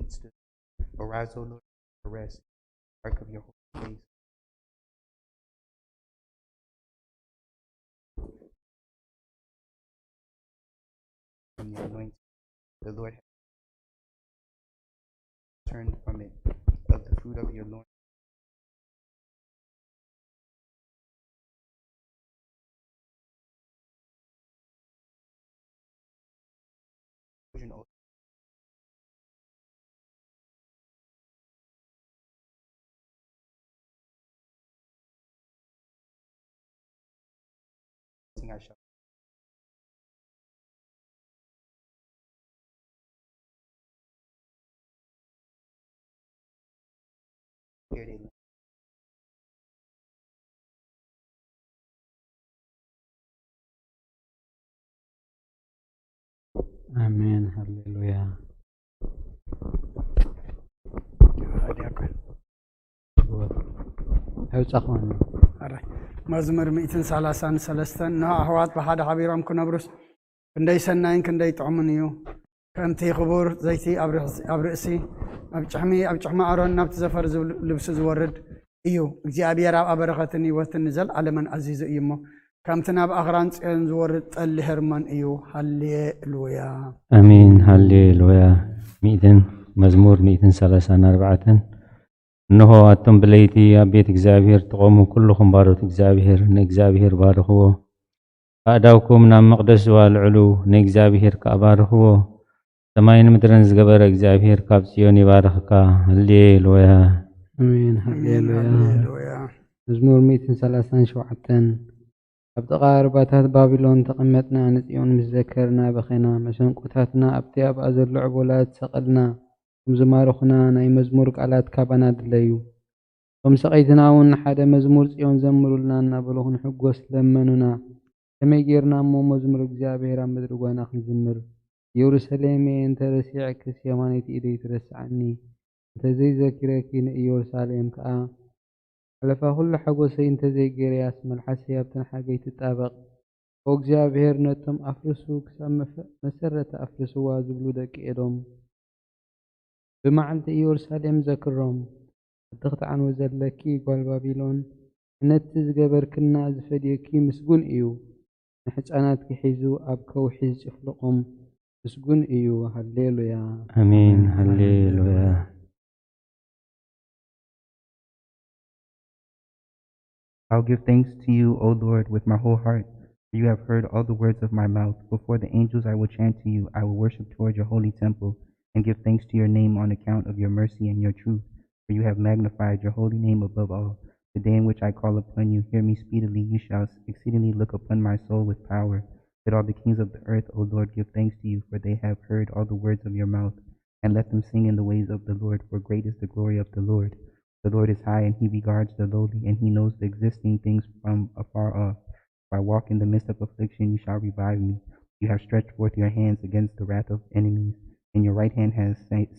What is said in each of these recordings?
footstool. Arise, O Lord, and rest, ark of your holy face. From the anointing, the Lord has turned from it of the fruit of your loins. I shall hear it. Amen. Hallelujah. هيوصخون مزمر 133 نها أحوات بحد حبيرام كنبرس كندي سنين كندي طعمنيو كمتي خبور زيتي أبرئسي أبجحمي أرون نبت زفر لبس زورد إيو እግዚአብሔር أبرختني وتنزل على من عزيز إيمو كمتنا بأخران زورد اللي هرمان إيو هاليلويا آمين هاليلويا مزمور 134 إنه أتم بليتي يا بيت እግዚአብሔር تقوموا كلكم باروت እግዚአብሔር نእግዚአብሔር ባርኽዎ أداوكم نام مقدس والعلو نእግዚአብሔር كأبارኽዎ سماين مدرن زغبر እግዚአብሔር ካብ ጽዮን ይባርኽካ ሃሌሉያ አሜን ሃሌሉያ መዝሙር 137 ኣብ ጥቓ ርባታት ባቢሎን ተቐመጥና ንጽዮን ምስ ዘከርና በኺና መሰንቆታትና ኣብቲ ኣብኣ ዘሎ ዕቦላት ሰቐልና ዝማርኹና ናይ መዝሙር ቃላት ካባና ድለዩ ከም ሰቐይትና እውን ሓደ መዝሙር ጽዮን ዘምሩልና እናበለኹን ሕጎስ ለመኑና ከመይ ጌርና እሞ መዝሙር እግዚአብሔር ኣብ ምድሪ ጓና ክንዝምር ኢየሩሳሌም እንተረሲዕክስ የማነይቲ ኢደይ ትረስዓኒ እንተዘይዘኪረኪ ንኢየሩሳሌም ከዓ ሓለፋ ኩሉ ሓጎሰይ እንተዘይገይረያስ መልሓሰይ ኣብተን ሓገይ ትጣበቕ እግዚአብሔር ነቶም ኣፍርሱ ክሳብ መሰረተ ኣፍርስዋ ዝብሉ ደቂ ኤዶም بمعلت إيورساليم ذكرهم تختعن وزلكي قال بابلون نتز جبر كنا زفديكي مسجون إيو نحجانات كحيزو أبكو حيز إخلقهم مسجون إيو هالليلويا آمين هالليلويا I'll give thanks to you, O Lord, with my whole heart, for you have heard all the words of my mouth. Before the angels I will chant to you, I will worship toward your holy temple, and give thanks to your name on account of your mercy and your truth, for you have magnified your holy name above all. The day in which I call upon you, hear me speedily. You shall exceedingly look upon my soul with power. Let all the kings of the earth, O Lord, give thanks to you, for they have heard all the words of your mouth. And let them sing in the ways of the Lord, for great is the glory of the Lord. The Lord is high, and he regards the lowly, and he knows the existing things from afar off. If I walk in the midst of affliction, you shall revive me. You have stretched forth your hands against the wrath of enemies, and your right hand has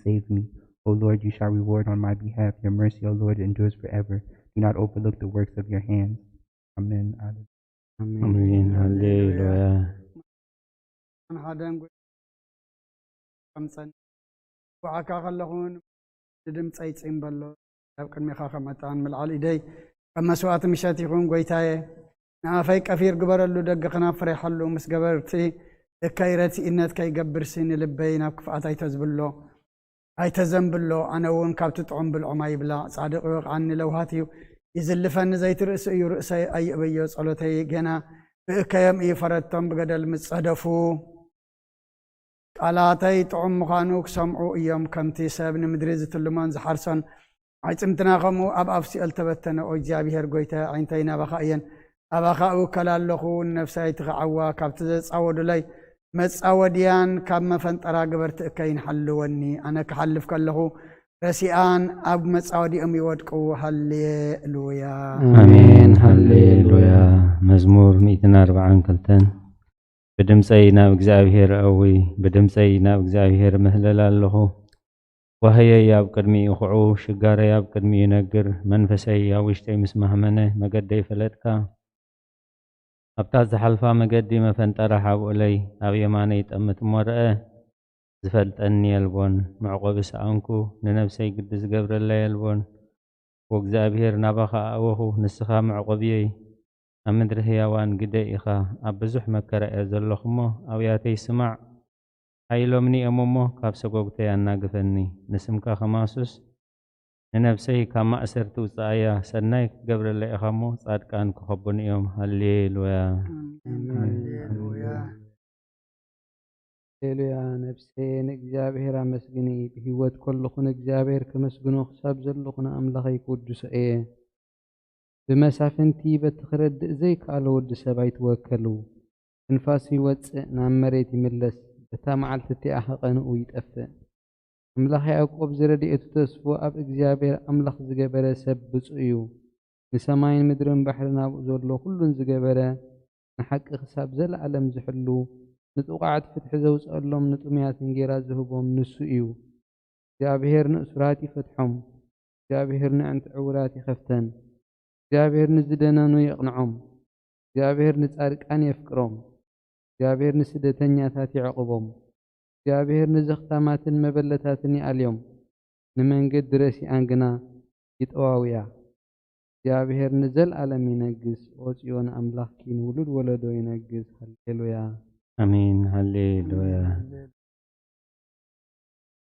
saved me. O Lord, you shall reward on my behalf. Your mercy, O Lord, endures forever. Do not overlook the works of your hands. Amen. Amen. Hallelujah. وعكا خلقون دم تصيصين بلو لكن مخاخ متان ملعال إيدي أما سوات مشاتي يكون قويتاي نافاي كفير قبرلو دققنا فريحلو مس قبرتي كايرتي إنت كاي قبر سيني لبينا كفات أيتزبلو أيتزنبلو أنا وون كابت طعم بالعماي بلا صادق عني لو هاتيو يزلفن زي ترأس رأسي أي أبيو صلوتي جنا بكيم يفرتم بقدر متصدفو قالاتي طعم مخانوك سمعوا إيام كمتي سابن مدريزة اللمان زحرسن عيتمتنا غمو أب أفسي التبتنا أو جابي هرقويتا عينتينا بخائيا أبخاء كلال لخون نفسي تغعوا كابتزيز أودو لي متصاوديان كما فانترا قبرت كاين حلوني أنا كحلف كله رسيان أب متصاودي أمي ودكو هاليلويا آمين هاليلويا مزمور 140 كلتن بدمسي ناب እግዚአብሔር أوي بدمسي ناب እግዚአብሔር مهلل له وهي ياب قدمي يخعو شجارة ياب قدمي ينقر منفسي يا وشتي مسمهمنه مقدي فلتكا أبتاز حلفا مقدي مفنتر حاولي أبي ماني تأمت مرأة ዝፈልጠኒ የልቦን መዕቆቢ ሰኣንኩ ንነፍሰይ ግድስ ገብረላ የልቦን ወእግዚአብሔር ናባኻ ኣወኹ ንስኻ መዕቆብየይ ኣብ ምድሪ ህያዋን ግደ ኢኻ ኣብ ብዙሕ መከራ እየ ዘለኹ እሞ ኣብያተይ ስማዕ ሓይሎምኒ እዮም እሞ ካብ ሰጎግተይ ኣናግፈኒ ንስምካ ኸማሱስ ንነፍሰይ ካብ ማእሰር ትውፅኣያ ሰናይ ክገብረላ ኢኻ እሞ ጻድቃን ክኸቡን እዮም ሃሌሉያ ሃሌሉያ ነፍሴ ንእግዚአብሔር ኣመስግኒ ብሂወት ከለኹ ንእግዚአብሔር ከመስግኖ ክሳብ ዘለኹ ንኣምላኸይ ክውድሶ እየ ብመሳፍንቲ በቲ ክረድእ ዘይከኣለ ወዲ ሰብ ኣይትወከሉ ትንፋሱ ይወፅእ ናብ መሬት ይምለስ በታ መዓልቲ እቲኣ ኸቐንኡ ይጠፍእ ኣምላኽ ያዕቆብ ዝረድኤቱ ተስፉ ኣብ እግዚአብሔር ኣምላኽ ዝገበረ ሰብ ብፁዕ እዩ ንሰማይን ምድርን ባሕርን ኣብኡ ዘሎ ኩሉን ዝገበረ ንሓቂ ክሳብ ዘለዓለም ዝሕሉ ንጥቋዓት ፍትሒ ዘውፅአሎም ንጥሙያትን ጌራ ዝህቦም ንሱ እዩ እግዚአብሔር ንእሱራት ይፈትሖም እግዚአብሔር ንዕንቲ ዕውራት ይኸፍተን እግዚአብሔር ንዝደነኑ የቕንዖም እግዚአብሔር ንጻድቃን የፍቅሮም እግዚአብሔር ንስደተኛታት ይዕቅቦም እግዚአብሔር ንዘኽታማትን መበለታትን ይኣልዮም ንመንገዲ ረሲኣን ግና ይጠዋውያ እግዚአብሔር ንዘለዓለም ይነግስ ኦ ጽዮን ኣምላኽኪ ንውሉድ ወለዶ ይነግስ ሃሌሉያ አሜን ሃሌሉያ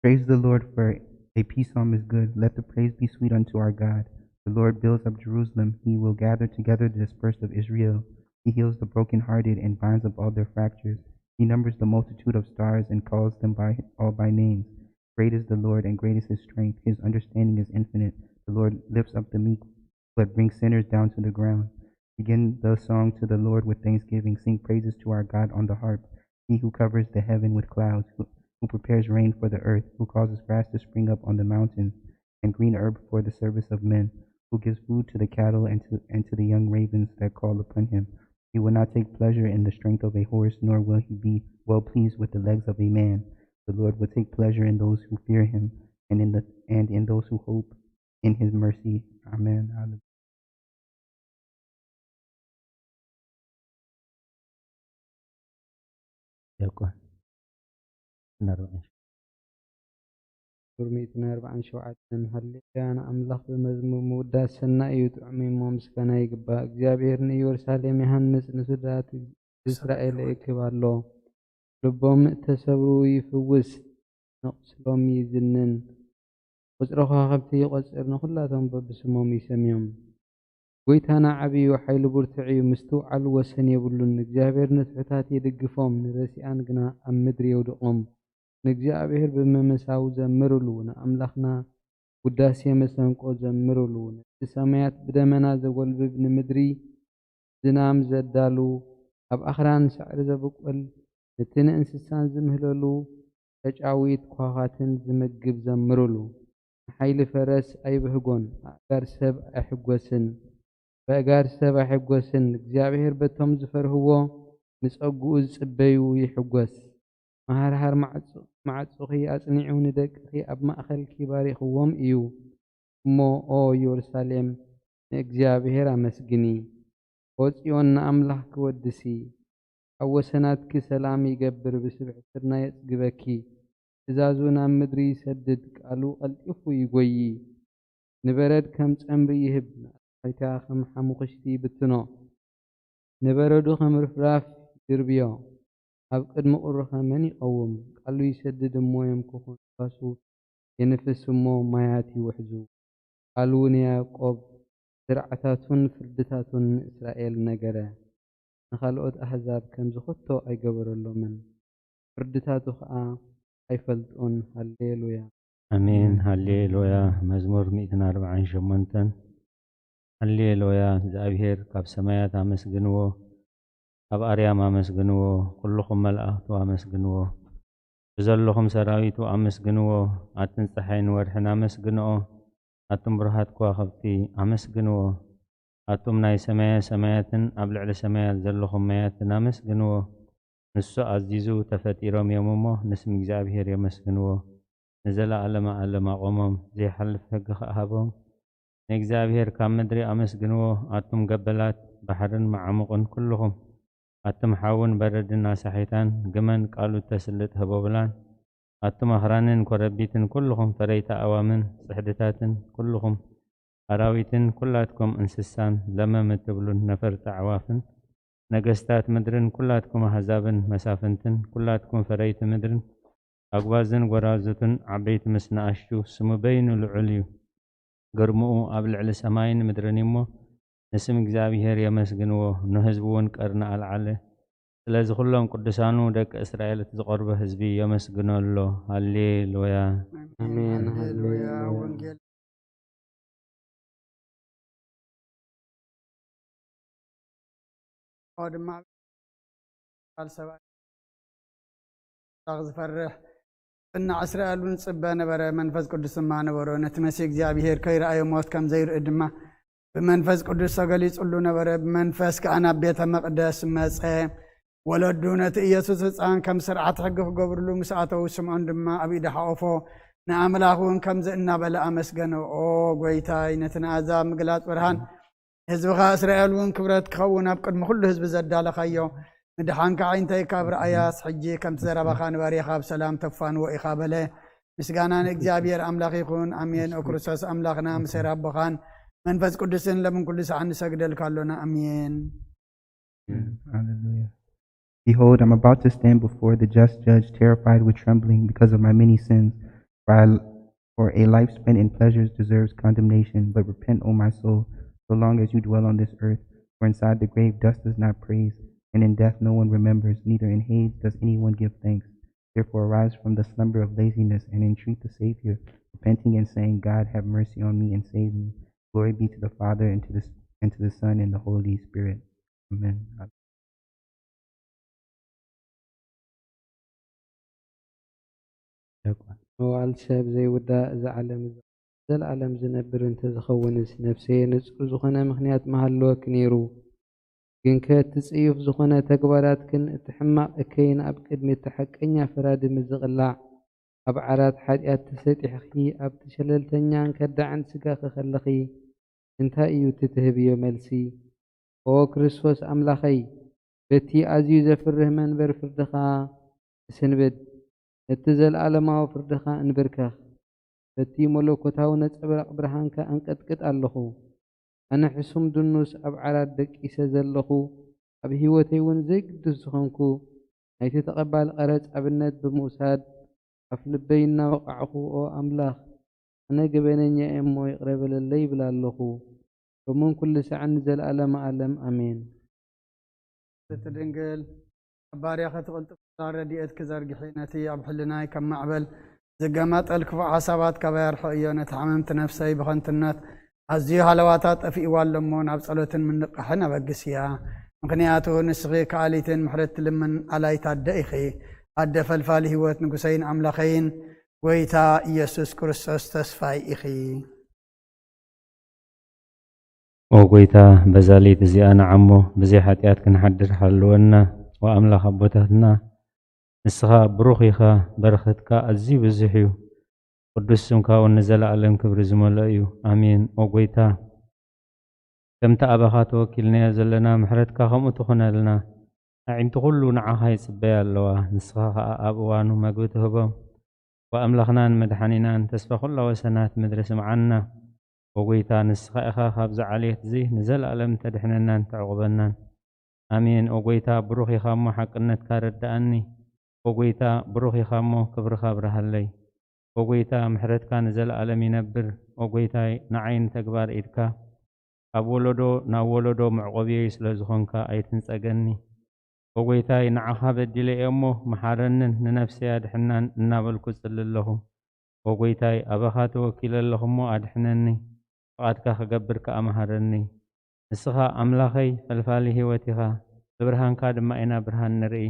Praise the Lord, for a peace psalm is good. Let the praise be sweet unto our God. The Lord builds up Jerusalem. He will gather together the dispersed of Israel. He heals the brokenhearted and binds up all their fractures. He numbers the multitude of stars and calls them all by names. Great is the Lord and great is his strength. His understanding is infinite. The Lord lifts up the meek, but brings sinners down to the ground. Begin the song to the Lord with thanksgiving. Sing praises to our God on the harp. He who covers the heaven with clouds, who prepares rain for the earth, who causes grass to spring up on the mountains, and green herb for the service of men, who gives food to the cattle and to the young ravens that call upon him. He will not take pleasure in the strength of a horse, nor will he be well pleased with the legs of a man. The Lord will take pleasure in those who fear him, and in those who hope in his mercy. Amen. Hallelujah. يكون نربع ورميتنا 47 هللويا أملاخ بمزمور موداس سنة يطعمي مسكنا يقبا እግዚአብሔር ኢየሩሳሌም ይሃንጽ ንስዳት እስራኤል ይክባሎ ልቦም ተሰብሩ ይፍውስ ነቅስሎም ይዝንን ቁጽረ ከዋክብቲ ይቆጽር ንኹላቶም በብስሞም ይሰምዮም ጎይታና ዓብዩ ኃይሉ ብርቱዕ እዩ ምስትውዓል ወሰን የብሉን እግዚአብሔር ንትሑታት ይድግፎም ንረሲኣን ግና ኣብ ምድሪ የውድቖም ንእግዚአብሔር ብመመሳው ዘምሩሉ ንኣምላኽና ውዳሴ መሰንቆ ዘምሩሉ ነቲ ሰማያት ብደመና ዘጐልብብ ንምድሪ ዝናም ዘዳሉ ኣብ ኣኽራን ሳዕሪ ዘብቁል ነቲ ንእንስሳን ዝምህለሉ ተጫዊት ኳኻትን ዝምግብ ዘምሩሉ ንሓይሊ ፈረስ ኣይብህጎን ኣእጋር ሰብ ኣይሕጐስን በእጋር ሰብ ኣይሕጐስን እግዚአብሔር በቶም ዝፈርህዎ ንጸጉኡ ዝጽበዩ ይሕጐስ መሃርሃር ማዕጹኺ ኣጽኒዑ ንደቅኺ ኣብ ማእኸልኪ ባሪኽዎም እዩ እሞ ኦ ኢየሩሳሌም ንእግዚአብሔር ኣመስግኒ ኦ ጽዮን ንኣምላኽ ክወድሲ ኣብ ወሰናትኪ ሰላም ይገብር ብስብሒ ስርናይ የጽግበኪ ትእዛዙ ናብ ምድሪ ይሰድድ ቃሉ ቀልጢፉ ይጐዪ ንበረድ ከም ጸምሪ ይህብ ንኣጥሕይታ ከም ሓሙኽሽቲ ይብትኖ ንበረዱ ከም ርፍራፍ ይድርብዮ ኣብ ቅድሚ ቁሩኸ መን ይቐውም ቃሉ ይሰድድ እሞ የምክኹ ንፋሱ የንፍስ እሞ ማያት ይውሕዙ ቃሉ ንያዕቆብ ስርዓታቱን ፍርድታቱን ንእስራኤል ነገረ ንኻልኦት ኣሕዛብ ከም ዝኸቶ ኣይገበረሎምን ፍርድታቱ ከዓ ኣይፈልጡን ሃሌሉያ አሜን ሃሌሉያ መዝሙር 148 ሃሌሉያ እግዚአብሔር ካብ ሰማያት ኣመስግንዎ ኣብ ኣርያም ኣመስግንዎ ኩልኹም መላእኽቱ ኣመስግንዎ ብዘለኹም ሰራዊቱ ኣመስግንዎ ኣትን ፀሓይን ወርሕን ኣመስግንኦ ኣቱም ብርሃት ከዋኽብቲ ኣመስግንዎ ኣቱም ናይ ሰማያትን ኣብ ልዕሊ ሰማያት ዘለኹም ማያትን ኣመስግንዎ ንሱ ኣዚዙ ተፈጢሮም እዮም እሞ ንስም እግዚኣብሔር የመስግንዎ ንዘለዓለመ ዓለም ኣቆሞም ዘይሓልፍ ሕጊ ከኣሃቦም ንእግዚኣብሔር ካብ ምድሪ ኣመስግንዎ ኣቱም ገበላት ባሕርን መዓሙቕን ኩልኹም ኣቱም ሓውን በረድን ኣሳሒታን ግመን ቃሉ ተስልጥ ህቦብላን أتم أخرانن كربيتن كلهم فريت أوامن صحدتاتن كلهم أراويتن كلاتكم انسسان لما متبلون نفرت عوافن نجستات مدرن كلاتكم أحزابن مسافنتن كلاتكم فريت مدرن أقوازن ورازتن عبيت مسنا أشتو سمو بين العليو قرمو قبل على سماين مدرنيمو نسم እግዚአብሔር يمسجنو نهزبون قرنا العله ስለዚህ ሁሉም ቅዱሳኑ ደቂ እስራኤል ዝቆርበ ህዝቢ የመስግነሎ ሃሌሉያ አሜን ሃሌሉያ ሃሌሉያ ወንጌል ድማ ካልሰባት ዝፈርሕ እና እስራኤልን ጽበ ነበረ መንፈስ ቅዱስ ማ ነበረ ነቲ መሲህ እግዚአብሔር ከይራእዮ ሞት ከም ዘይርኢ ድማ በመንፈስ ቅዱስ ተገሊጹሉ ነበረ በመንፈስ ከአና ቤተ መቅደስ መጸ ወለዱ ነቲ ኢየሱስ ሕፃን ከም ስርዓት ሕጊ ክገብርሉ ምስኣተው ስምዖን ድማ ኣብ ኢዱ ሓቆፎ ንኣምላኽ እውን ከምዚ እናበለ ኣመስገኖ ኦ ጎይታይ ነቲ ንኣሕዛብ ምግላፅ ብርሃን ህዝብኻ እስራኤል እውን ክብረት ክኸውን ኣብ ቅድሚ ኩሉ ህዝቢ ዘዳለኻዮ ምድሓንካ ዓይንተይ ካብ ረኣያስ ሕጂ ከምቲ ዘረባኻ ንበሪኻ ብሰላም ተፋንዎ ኢኻ በለ ምስጋና ንእግዚአብሔር ኣምላኽ ይኹን ኣሜን ኦ ክርስቶስ ኣምላኽና ምሰር ኣቦኻን መንፈስ ቅዱስን ለምን ኩሉ ሰዓት ንሰግደልካ ኣሎና ኣሜን Hallelujah. Behold, I'm about to stand before the just judge, terrified with trembling because of my many sins. For a life spent in pleasures deserves condemnation, but repent, O my soul, so long as you dwell on this earth. For inside the grave dust does not praise, and in death no one remembers, neither in Hades does anyone give thanks. Therefore arise from the slumber of laziness and entreat the Savior, repenting and saying, God, have mercy on me and save me. Glory be to the Father, and to the Son, and the Holy Spirit. Amen. መዋዕል ሰብ ዘይውዳእ ዝዓለም ዘለዓለም ዝነብር እንተዝኸውንስ ነፍሰየ ንጹር ዝኾነ ምኽንያት መሃለወክ ነይሩ ግን ከትጽዩፍ ዝኾነ ተግባራትክን እቲ ሕማቕ እከይን ኣብ ቅድሚ እቲ ሓቀኛ ፍራድ ምዝቕላዕ ኣብ ዓራት ሓጢኣት ተሰጢሕኺ ኣብ ተሸለልተኛን ከዳዕን ስጋኺ ኸለኺ እንታይ እዩ ትትህብዮ መልሲ ኦ ክርስቶስ ኣምላኸይ በቲ ኣዝዩ ዘፍርህ መንበር ፍርድኻ እስንብድ እቲ ዘለዓለማዊ ፍርድኻ እንብርከኽ በቲ መለኮታዊ ነጸብራቕ ብርሃንካ እንቀጥቅጥ ኣለኹ ኣነ ሕሱም ድኑስ ኣብ ዓራት ደቂሰ ዘለኹ ኣብ ህይወተይ እውን ዘይግድስ ዝኾንኩ ናይቲ ተቐባሊ ቀረፅ ኣብነት ብምውሳድ ኣፍ ልበይ እናወቃዕኹ ኦ ኣምላኽ ኣነ ገበነኛ እሞ ይቕረበለለይ ይብል ኣለኹ በምን ኩሉ ሰዓት ንዘለዓለመ ዓለም ኣሜን ትድንግል ባርያኸ ትቕልጥፍ ረድኤት ክዘርግሒ ነቲ ኣብ ሕልናይ ከም ማዕበል ዝገማጠል ክፉእ ሓሳባት ካባያርሖ እዮ ነቲ ሓመምቲ ነፍሰይ ብኸንትነት ኣዝዩ ሃለዋታት ጠፊእዋ ኣሎሞ ናብ ጸሎትን ምንቕሕን ኣበግስ እያ ምክንያቱ ንስኺ ከኣሊትን ምሕረት ትልምን ኣላይታ ኣደ ኢኺ ኣደ ፈልፋሊ ህይወት ንጉሰይን ኣምላኸይን ጎይታ ኢየሱስ ክርስቶስ ተስፋይ ኢኺ ኦ ጎይታ በዛ ለይቲ እዚኣ ንዓሞ ብዘይ ሓጢኣት ክንሓድር ሓለወና ወኣምላኽ ኣቦታትና ንስኻ ብሩኽ ኢኻ በረኸትካ ኣዝዩ ብዙሕ እዩ ቅዱስ ስምካ እውን ንዘለዓለም ክብሪ ዝመልኦ እዩ ኣሜን ኦ ጎይታ ከምቲ ኣባኻ ተወኪልናዮ ዘለና ምሕረትካ ከምኡ ትኹነልና ኣዒንቲ ኩሉ ንዓኻ ይጽበያ ኣለዋ ንስኻ ከዓ ኣብ እዋኑ መግቢ ትህቦም ወኣምላኽናን መድሓኒናን ተስፋ ኩላ ወሰናት ምድሪ ስምዓና ወጎይታ ንስኻ ኢኻ ካብዚ ዓልየት እዚ ንዘለዓለም ተድሕነናን ተዕቑበናን ኣሜን ኦ ጎይታ ብሩኽ ኢኻ እሞ ሓቅነትካ ረዳእኒ ኦ ጎይታ ብሩኽ ኢኻ እሞ ክብርኻ ብርሃለይ ኦ ጎይታ ምሕረትካ ንዘለዓለም ይነብር ኦ ጎይታይ ንዓይን ተግባር ኢድካ ኣብ ወለዶ ናብ ወለዶ መዕቆብየይ ስለ ዝኾንካ ኣይትንጸገኒ ኦ ጎይታይ ንዓኻ በዲለ እየ እሞ መሓረንን ንነፍሰይ ኣድሕናን እናበልኩ ጽሊ ኣለኹ ኦ ጎይታይ ኣባኻ ተወኪለ ኣለኹ እሞ ኣድሕነኒ ፍቓድካ ክገብር ከዓ መሃረኒ ንስኻ ኣምላኸይ ፈልፋሊ ህይወት ኢኻ ብብርሃንካ ድማ ኢና ብርሃን ንርኢ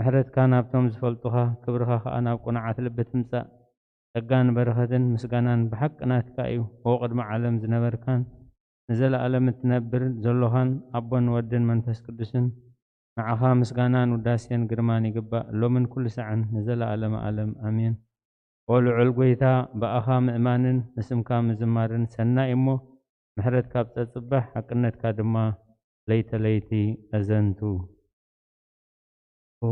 ምሕረትካ ናብቶም ዝፈልጡኻ ክብርኻ ከዓ ናብ ቁንዓት ልቢ ትምጻእ ጸጋን በረኸትን ምስጋናን ብሓቂ ናትካ እዩ ኦ ቅድሚ ዓለም ዝነበርካን ንዘለዓለም እትነብር ዘሎኻን ኣቦን ወድን መንፈስ ቅዱስን ንዓኻ ምስጋናን ውዳሴን ግርማን ይግባእ ሎምን ኩሉ ሰዓን ንዘለዓለመ ዓለም ኣሜን ኦ ልዑል ጎይታ በኣኻ ምእማንን ንስምካ ምዝማርን ሰናይ እሞ ምሕረትካ ብፀጽባሕ ሓቅነትካ ድማ ለይተለይቲ ኣዘንቱ O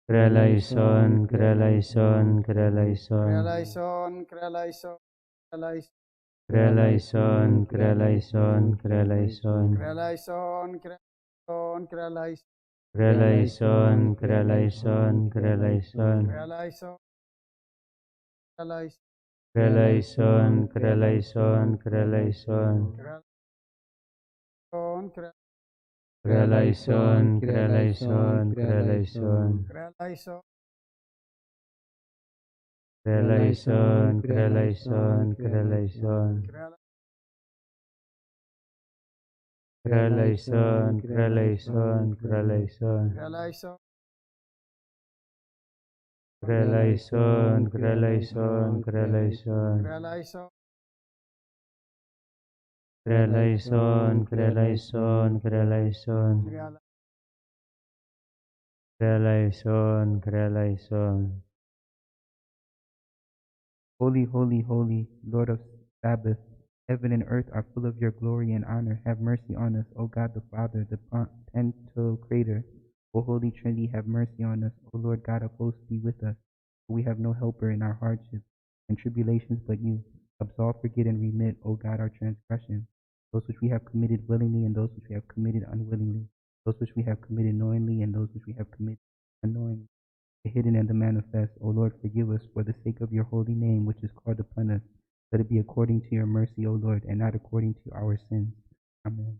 Krelaison, krelaison, krelaison. Krelaison, krelaison, krelaison. Krelaison, krelaison, krelaison. Krelaison, krelaison, krelaison. Krelaison, krelaison, krelaison. Krelaison, krelaison. Krelaison, krelaison, krelaison. Krelaison, Krelaison, krelaison, krelaison. krelaison. Krelaison, krelaison, krelaison. Krelaison, krelaison, krelaison. Krelaison, Krelaison, krelaison, krelaison. krelaison. Krelaison, krelaison, krelaison. Krelaison, krelaison. Holy, holy, holy, Lord of Sabbath, heaven and earth are full of your glory and honor. Have mercy on us, O God the Father, the Pantocrator. O Holy Trinity, have mercy on us. O Lord God of hosts, be with us. For we have no helper in our hardships and tribulations but you. Absolve, forget, and remit, O God, our transgressions, those which we have committed willingly and those which we have committed unwillingly, those which we have committed knowingly and those which we have committed unknowingly, the hidden and the manifest. O Lord, forgive us for the sake of your holy name, which is called upon us. Let it be according to your mercy, O Lord, and not according to our sins. Amen.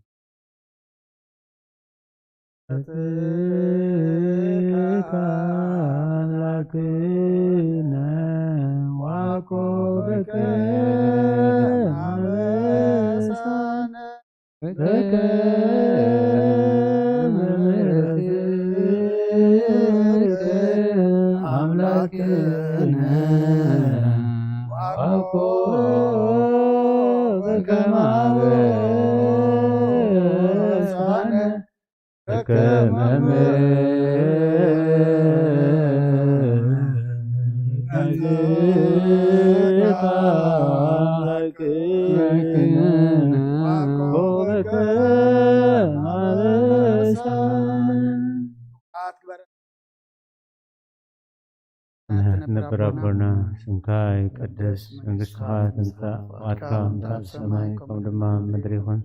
نبرابنا سمكاي قدس መንግሥትኻ ትምጻእ ፈቃድካ ምጽእ ሰማይ ከም ድማ ምድሪ ይኹን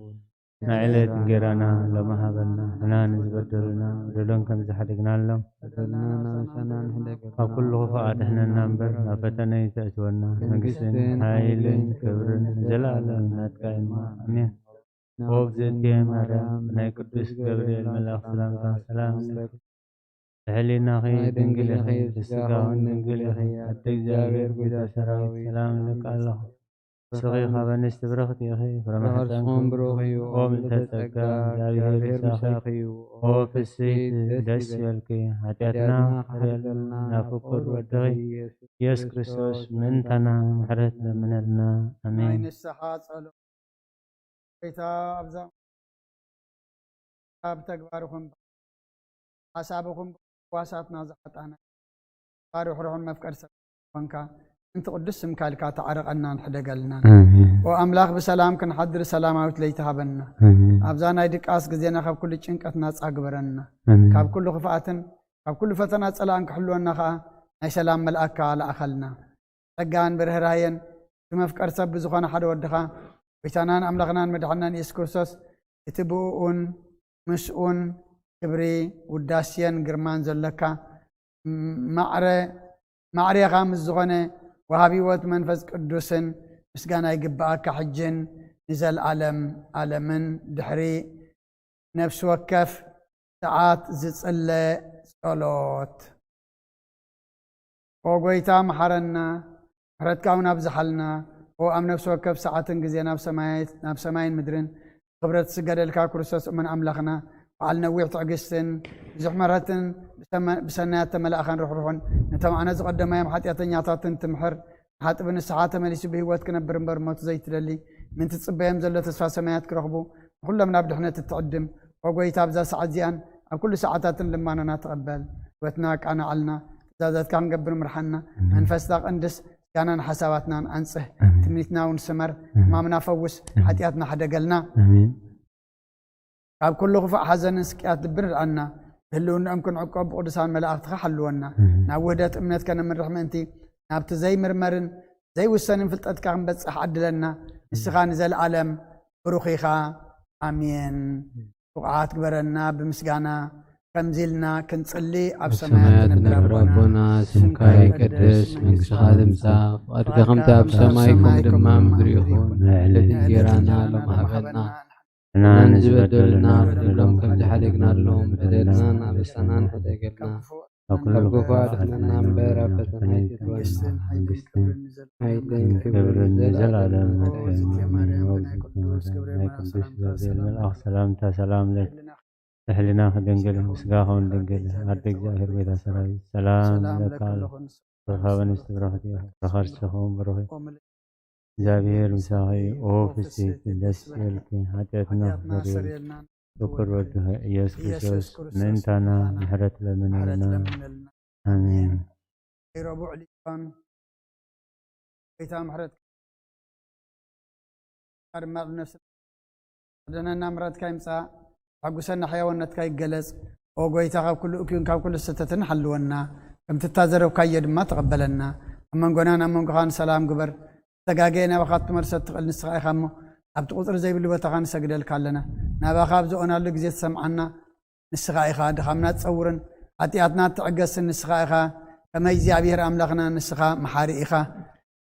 ንዕለት እንጀራና ሎሚ ሃበና ንሕና ንዝበደሉና በደሎን ከም ዝሓደግናሎም ኣብ ኩሉ ክፉእ ኣድሕነና እምበር ናብ ፈተነ ይተእትወና መንግስትን ሓይልን ክብርን ንዘለኣለም ናትካ ኢልማ ኣሜን ወብዘእትየ ማርያም ናይ ቅዱስ ገብርኤል መልኣኽ ሰላምታ ሰላም ለኪ ሕሊናኺ ድንግል ኢኺ ብስጋውን ድንግል ኢኺ ኣደ እግዚኣብሔር ጐይታ ሰራዊት ሰላም ለካ ኣለኹ ስኺ ካብ ኣንስቲ ብርኽቲ ኢኺ ፍረ ማሕፀንኩም ብሩኽ እዩ ኦ ምልዕተ ጸጋ እግዚኣብሔር ምሳኺ እዩ ኦ ፍስሕቲ ደስ ይበልኪ ኃጢአትና ክሕረልና ናብ ፍቁር ወድኺ ኢየሱስ ክርስቶስ ምእንታና ምሕረት ለምነልና ኣሜን። ናይ ንስሓ ጸሎት ጌታ ኣብ ተግባርኩም ሓሳብኩም ዋሳትና ዝሓጣና ባርኹን መፍቀድ ሰብንካ እንት ቅዱስ ስምካ ኢልካ ተዓረቐና ንሕደገልና ወኣምላኽ ብሰላም ክንሓድር ሰላማዊት ለይተሃበና ኣብዛ ናይ ድቃስ ግዜና ካብ ኩሉ ጭንቀት ናፃ ግበረና ካብ ኩሉ ክፍኣትን ካብ ኩሉ ፈተና ፀላእን ክሕልወና ከዓ ናይ ሰላም መልኣክካ ለኣኸልና ጸጋን ብርህራየን ብመፍቀር ሰብ ዝኾነ ሓደ ወድኻ ጎይታናን ኣምላኽናን መድሓናን ኢየሱስ ክርስቶስ እቲ ብኡኡን ምስኡን ክብሪ ውዳስየን ግርማን ዘለካ ማዕርኻ ምስ ዝኾነ ወሃቢ ሕይወት መንፈስ ቅዱስን ምስጋና ይግባአካ ሕጅን ንዘለዓለም ዓለምን ድሕሪ ነፍሲ ወከፍ ሰዓት ዝጽለ ጸሎት ኦ ጎይታ መሐረና ምሕረትካ እውን ኣብዝሓልና ኦ ኣብ ነፍሲ ወከፍ ሰዓትን ግዜ ናብ ሰማይን ምድርን ክብረት ስገደልካ ክርስቶስ እመን ኣምላኽና በዓል ነዊሕ ትዕግስትን ብዙሕ ምሕረትን ብሰናያት ተመላእኸን ርሕሩሕን ነቶም ኣነ ዝቐደማዮም ሓጢአተኛታትን ትምሕር ሓጥብ ንስሓ ተመሊሱ ብህይወት ክነብር እምበር ሞቱ ዘይትደሊ ምንቲ ጽበዮም ዘሎ ተስፋ ሰማያት ክረኽቡ ኩሎም ናብ ድሕነት እትዕድም ኦ ጎይታ ኣብዛ ሰዓት እዚኣን ኣብ ኩሉ ሰዓታትን ልማናና ተቐበል ህይወትና ቃናዓልና ትእዛዛትካ ክንገብር ምርሓና መንፈስታ ቅንድስ ጋናን ሓሳባትናን ኣንጽህ ትምኒትና እውን ስመር ሕማምና ፈውስ ሓጢአትና ሓደገልና ካብ ኩሉ ክፉእ ሓዘንን ስቅያት ድብር ኣና هلونا أمكن عقاب قدسان ملاك تخحلونا نعودت أمنت كان من رحمتي نابت زي مرمرن زي وسنن فلتت كان بس أحد لنا السخان زي العالم بروخيخا آمين وقعات كبرنا بمسجانا كنزلنا كنصلي أب سمايات ربنا اسمك يقدس منك خادم ساق أرجعهم تاب سمايكم دما مدريخون الذي جيرانا لهم هبنا نزبدلنا بدلهم كم تحرقنا لهم بدلنا نابسنا نحتاجلنا أبقوا دخلنا نبرا فتنايت هايلين كبر النزل على سلام لك أهلنا دنجل مسقاهم دنجل أردك زاهر بيتا سراي سلام لك رخابا استبراحتي رخارسهم بروحي زابير مساهي أوفسي تلسيلك حتيتنا فريل شكر وجه يسوس ننتنا محرت لنا آمين ربو عليكم بيتا محرت أرمال نفس دنا نمرت كايمسا حقوسنا حيوانات كاي جلس او غويتا كل اكيون كل ستتن حلونا كم تتازرو كايد ما تقبلنا اما غنانا من غان سلام غبر تغاغينا وقت مرست نسخاي خمو ابت قطر زي بلو تغان سجدل كالنا نابا خابز انا لغزيت سمعنا نسخاي خا دخمنا تصورن اتياتنا تعقس نسخاي خا كما እግዚአብሔር املاخنا نسخا محاري خا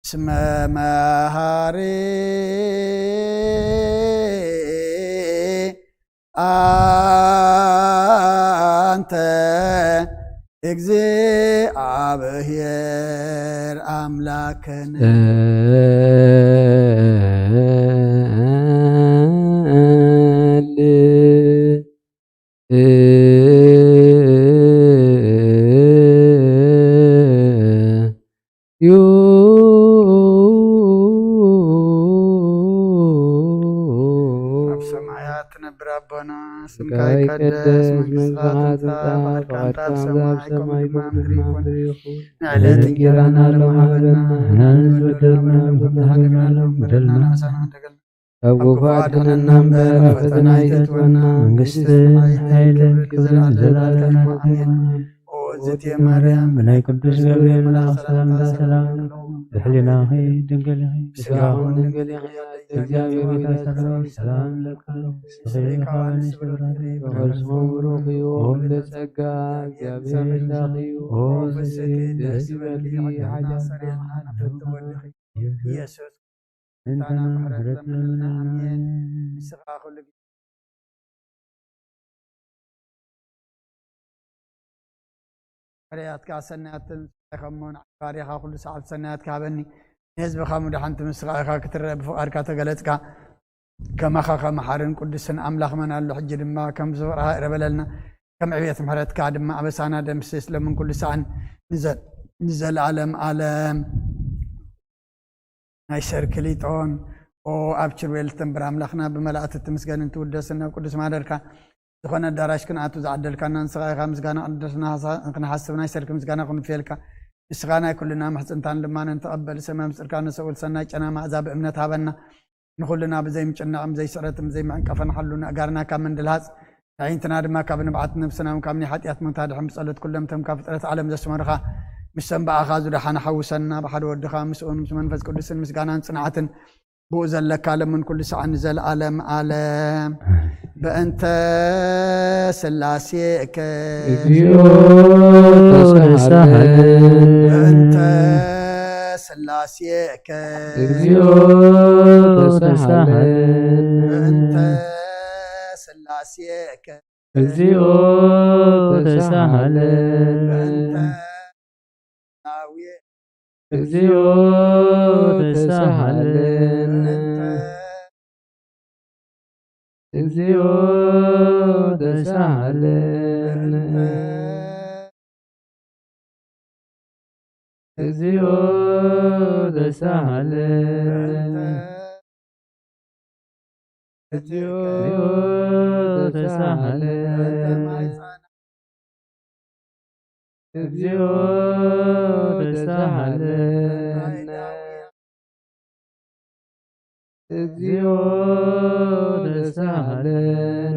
اسم مهاري أنت እግዚአብሔር አምላክነ سمكاي قدس مزمزات وقعت عذاب سمايكم مدريخون نعلت جيرانا لهم هبنا ننزودرنا بمحلنا لهم بدلنا أبو فاتنا النمبر فتنا يتونا منقست حيل كبر زلالنا وزت يا مريم بناي قدس قبريل ملاخ سلام دا سلام بحلنا هي دنقل هي سلاحون دنقل هي እግዚአብሔር ይመስገን ሰላም ለካለ ሰላም ይስጥልኝ ወልስሞም ሩቂዮ ለጸጋ እግዚአብሔር ዳኺዮ ደስ ይበልኝ ሐጃና ተወድኺ ኢየሱስ እንታና ምሕረት ለምና አሜን ይስኻኹል አሪያት ካሰናትን ተኸሞን አሪያ ሁሉ ሰዓት ሰናት ካበኒ حزب خامد حنت مسخاخا كتر بفقار كاتغلتك كما خا محارن قدسن املاخ من الله حجر ما كم زورها ربللنا كم عبيت محرت كاد ما ابسانا دمسس لمن كل ساعه نزل عالم هاي شركليتون او ابشر ويلتن براملاخنا بملائكه تمسغن انت ودسنا قدس مادركا زخنا داراش كناتو زعدلكنا نسخاخا مسغانا قدسنا كنا حسبنا شرك مسغانا كن فيلكا إسغانا كلنا محسنتان لما نتقبل سمام سركان سؤال سنة أنا مع عذاب إمنة هابنا نخلنا بزي مجنع زي سرتم زي ما انكفن حلنا أجرنا كمن دلهاز عين تنادم ما كابن بعت نفسنا وكامني حتى أتمنى هذا حمس قلت كلهم تم كافة عالم زي سمرخا مش سنبع خازو رحنا حوسنا بحد ودخا مسؤول مش منفذ كل سن مسجانا صناعة بوزل لك من كل ساعة نزل عالم بأنت سلاسيك بأنت سلاسيك بأنت سلاسيك እግዚኦ ተሳሃለን እግዚኦ ተሳሃለን እግዚኦ ተሳሃለን እግዚኦ ተሳሃለን እግዚኦ ተሳሃለን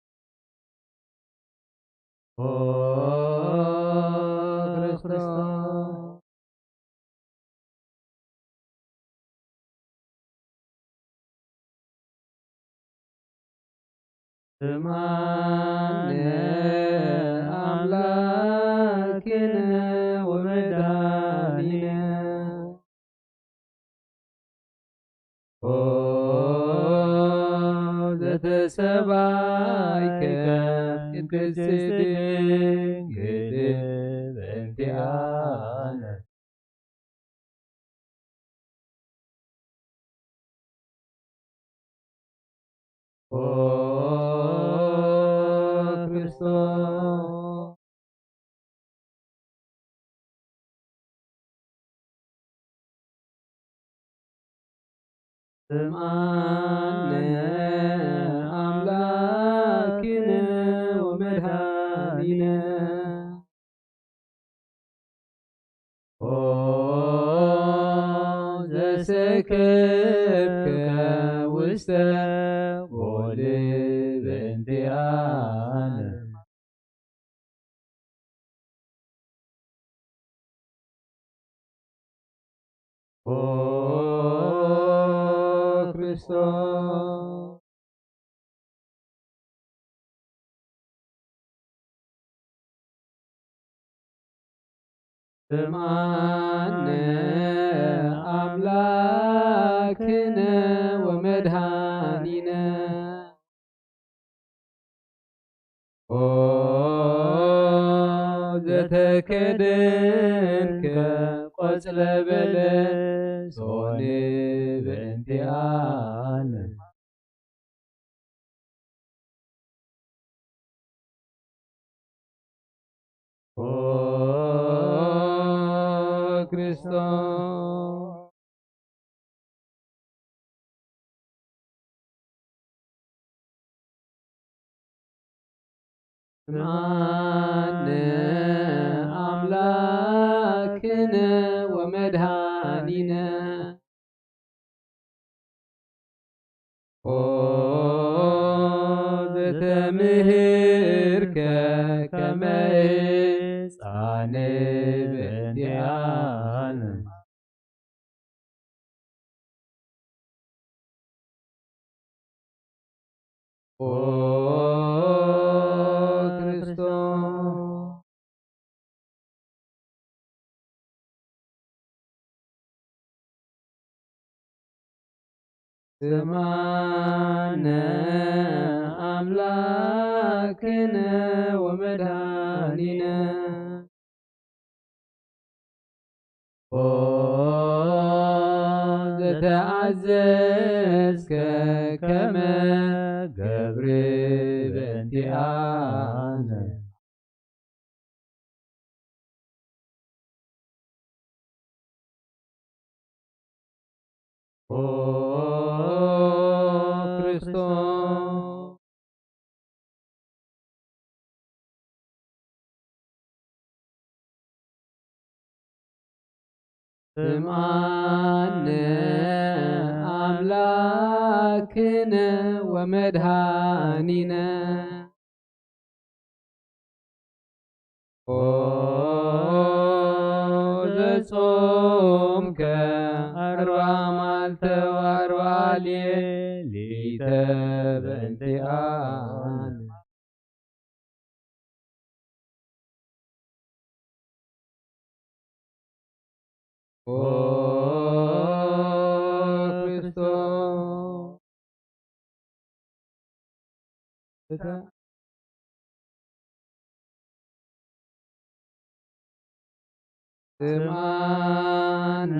ክርስቶስ ስማነ አምላክነ ወመድኃኒነ ዘተሰባይከ ቅድስት ድንግል በእንቲአነ ክርስቶስ ስምዓነ አምላክነ ወመድኃኒነ ዘሰከብከ ውስተ ጎል በእንቲአነ ክርስቶስ ስምዓነ አምላክነ ወመድኃኒነ ዘተከደንከ ቆጽለ በለስ ሆነ በእንቲአነ ክርስቶስ ስምዓነ አምላክነ ወመድኃኒነ ዘተምህርከ ከመ ሕፃን በእንቲአነ ክርስቶስ ስምዓነ አምላክነ ወመድኃኒነ ዘተአዘዝከ ከመ ገብር በእንቲአነ ክርስቶስ ስምዓነ አምላክነ ወመድኃኒነ ዘጾምከ አርባ መዓልተ ወአርባ ሌሊተ በእንቲአነ ክርስቶስ ስምዓነ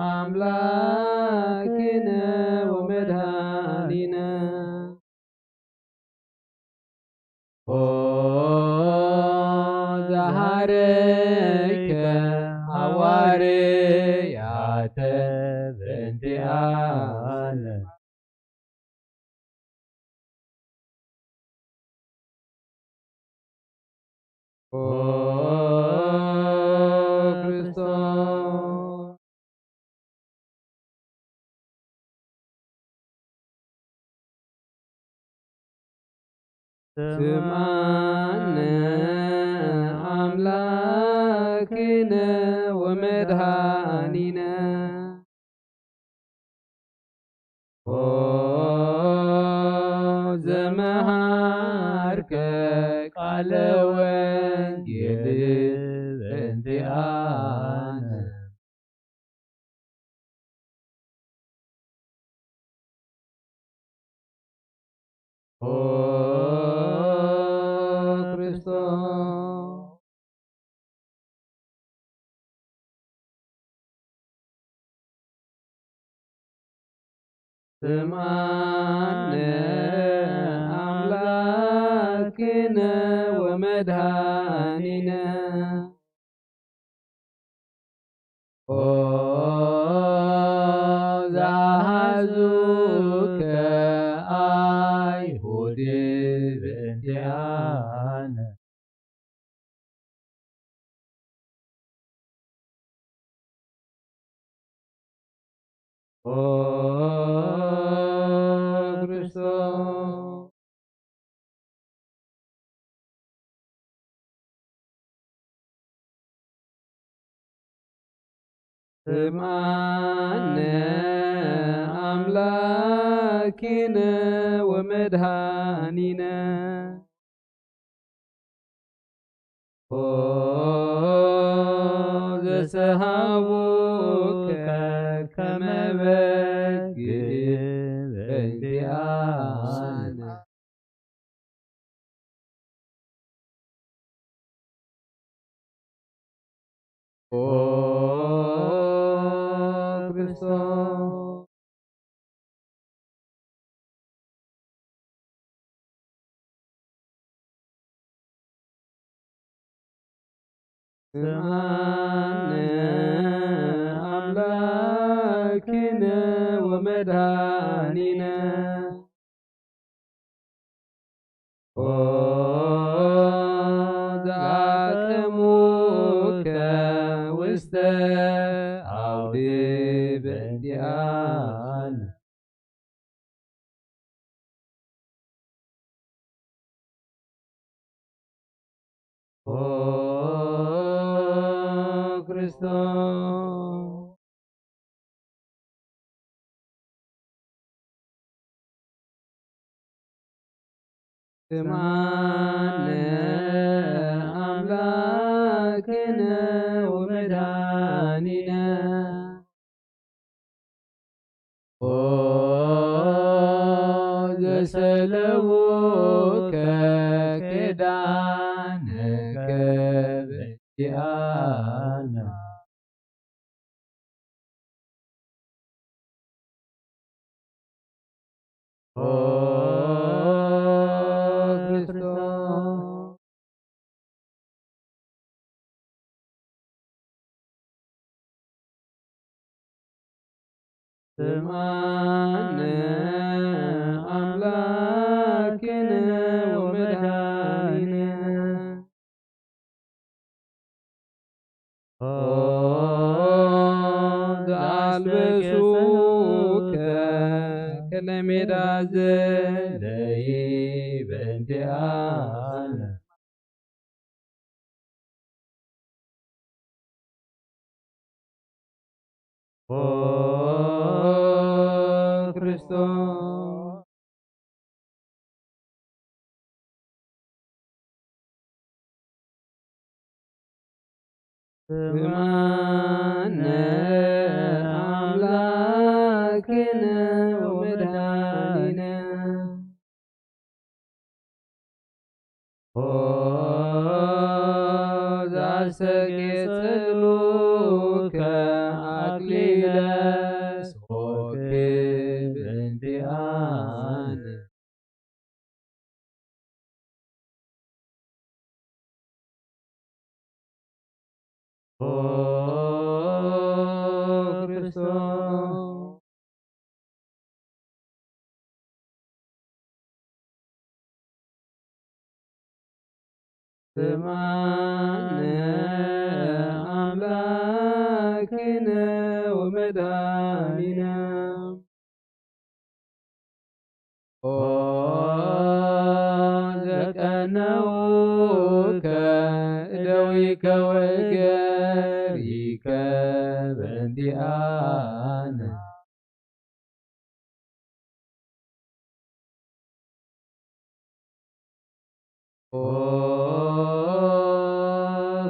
አምላክነ ወመድኃኒነ ዘሃረይከ ሐዋርያተ በእንቲአነ ክርስቶስ ስምዓነ أملاكنا ومدهاننا زمهارك قال وانجيل انتيانا Christos سمعنا أملاكنا ومدهاننا زعزوك أيهود بنتيانا Christos سمعنا أملاكنا ومدهاننا زسهاوك كما بكي بنتيانا Christos سمعنا أملاكنا ومدهاننا زعكموك وسط عود بنديان Christos سمعنا أملاكنا ومدهاننا زسلوك كدانك بنتيانا Christos سمعنا أملاكنا ومدهاننا زعلبسوك كلمة زلي بنتيانا Christos سمعنا أملاكنا ومدهاننا زعسكتلوك أقليل سوك بنتيانا Christos سمعنا أملاكنا ومدهاننا ذكنوك دويك وجاريك بنديانا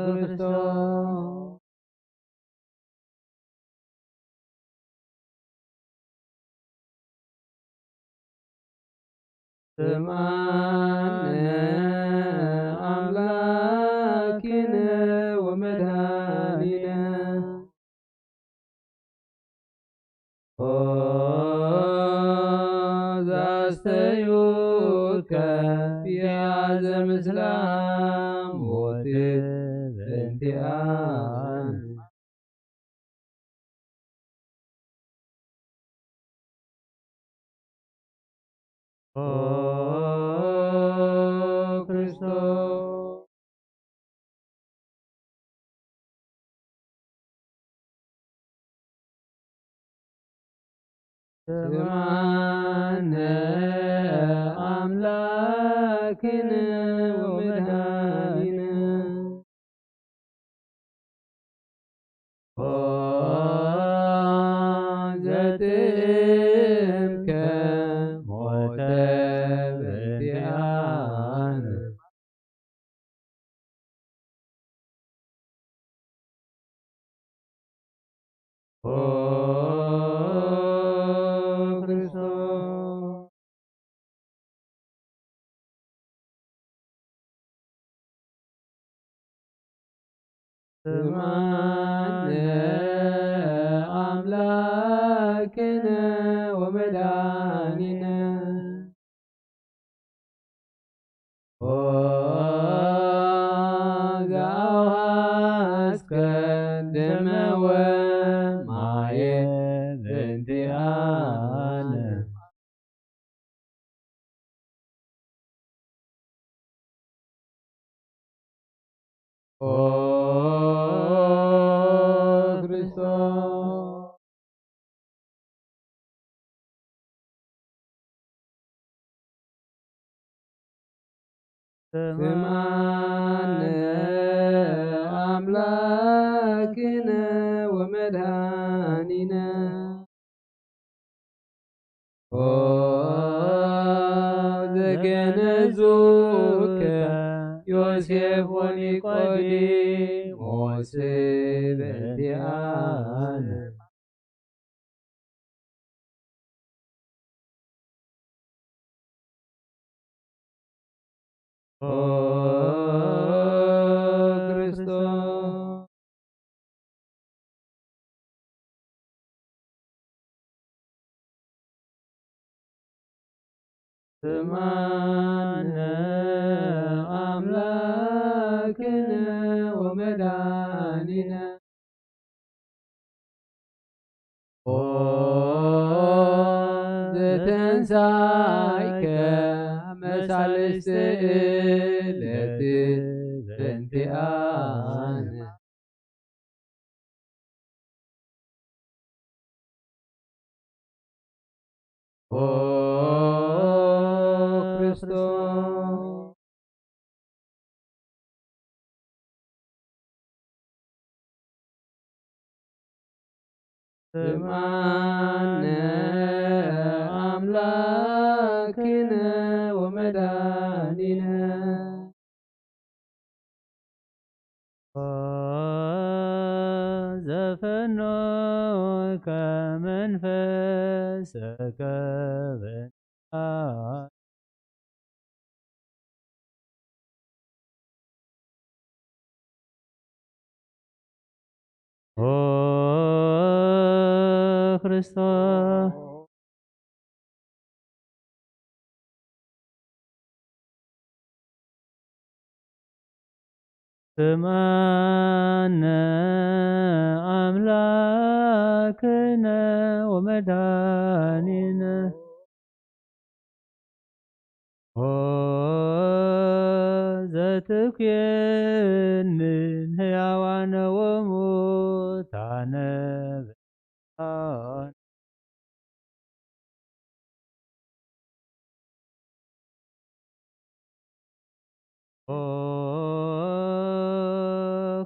Cristo سمعنا أملاكنا ومداننا زاستيوك في عزم إسلام وتبنتيان Cristo سمعنا أملاكنا ومداننا زتمك متبدئان Cristo سمعنا أملاكنا ومداننا وزعوهاسك الدم ومعي بنتيانا Cristo سمعنا أملاكنا ومداننا وذكنزوك يوسف ونيقوديموس بنتيانا Cristo سمعنا أملاكنا ومداننا زتنسايك مسالست إلت بنتيانا Cristo سمعنا أملاكنا ومداننا زفنوك منفسك بنتيانا Cristo سمعنا أملاكنا ومداننا ذاتكين من هيوان وموتان بنتيانا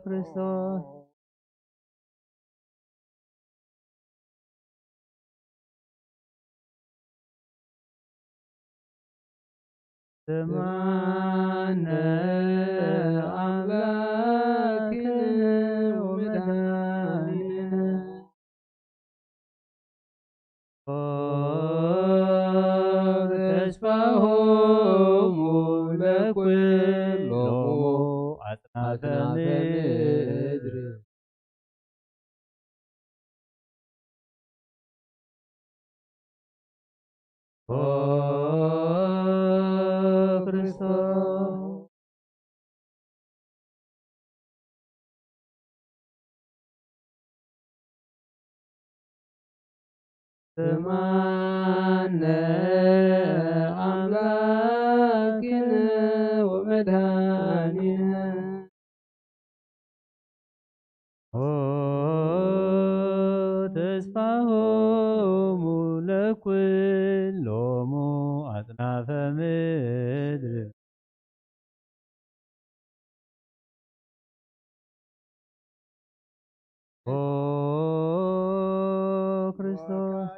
Cristo ስማነ አምላክነ ወመድኃኒነ ተስፋሆሙ ለኵሎሙ አጽናፈ ምድር ክርስቶስ ስማነ አምላክነ ወመድኃኒነ ተስፋሆሙ ለኵሎሙ አጽናፈ ምድር ክርስቶስ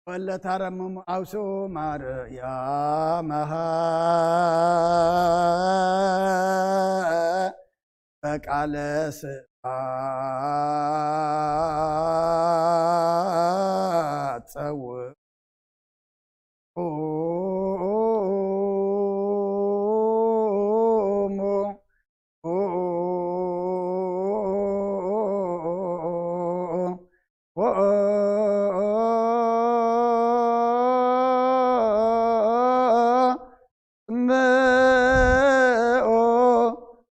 ወለታረምሙ አውስኡ ማርያመሃ በቃለ ስብሐት ጸውዑ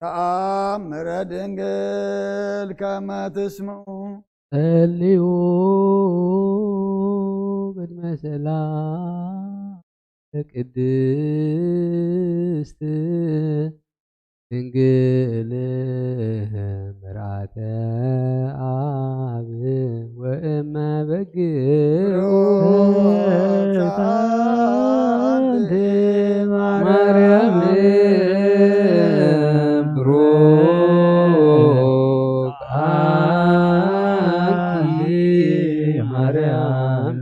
ተአምረ ድንግል ከመ ትስምዑ ጸልዩ ቅድመ ሰላም ለቅድስት ድንግል ምርዓተ አብ ወእመ በግዕ ማርያም ብሩክ አንቲ ማርያም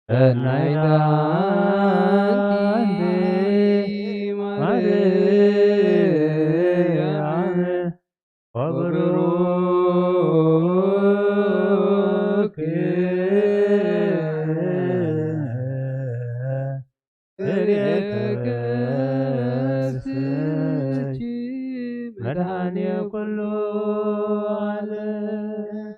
ሰናይት አንቲ ማርያም ወብሩክ ከርስኪ መድኃኒየ ኩሉ ዓለም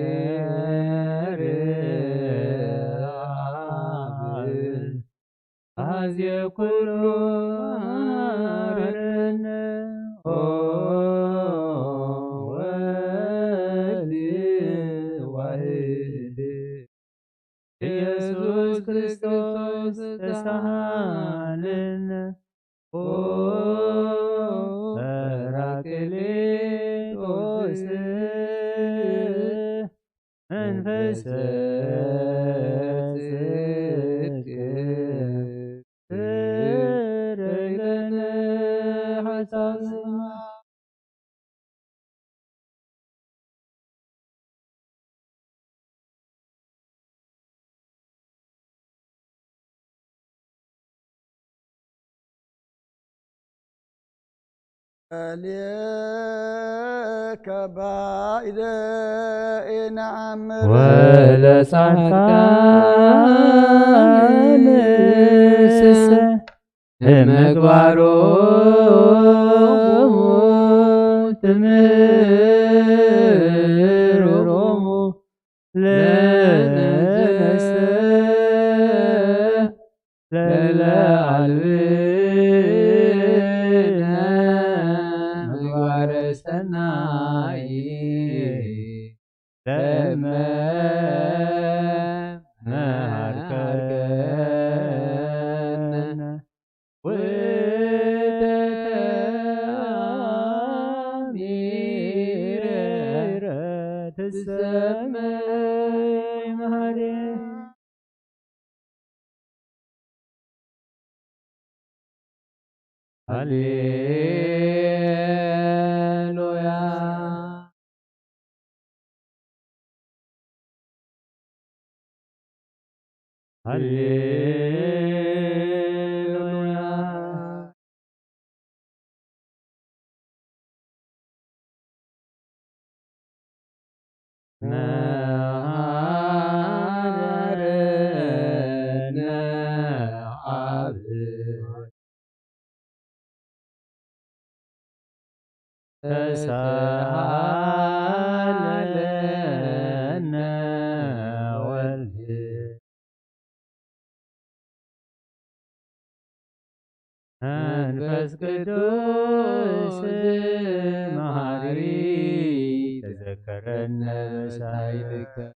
እግዚአብሔር አብ አዝየ ኩሉ ማረነ ወልድ ዋሕድ ኢየሱስ ክርስቶስ ተሳሃለነ ጰራቅሊጦስ መንፈሰ ጽድቅ ትረግረነ ሐሳብና لك بعد نعمر ወለጻድቃን ምግባሮሙ ትምህሮሙ ለነሰ ለለዓልብነ ምግባረ ሰናይ السماء مهري هللويا هللويا نهارنا عبد تسهل لنا والهي أنفس قدوس مهاري تذكرنا بسعيدك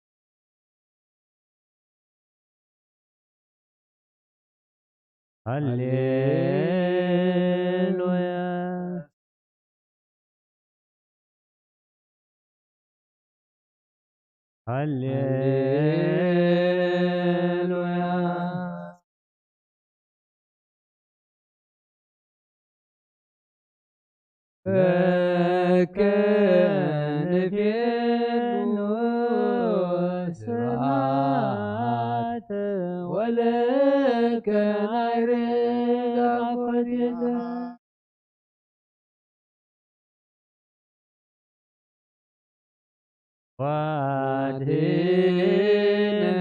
هللويا هللويا فكان في السماوات ولك غيرك عقدك وادهنا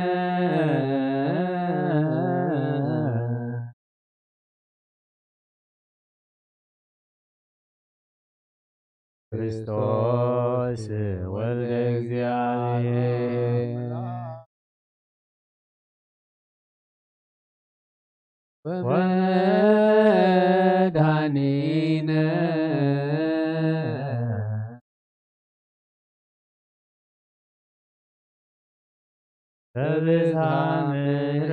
كريستوس ولد እግዚአብሔር ወመድኃኒነ በብዝኃ ምሕረትከ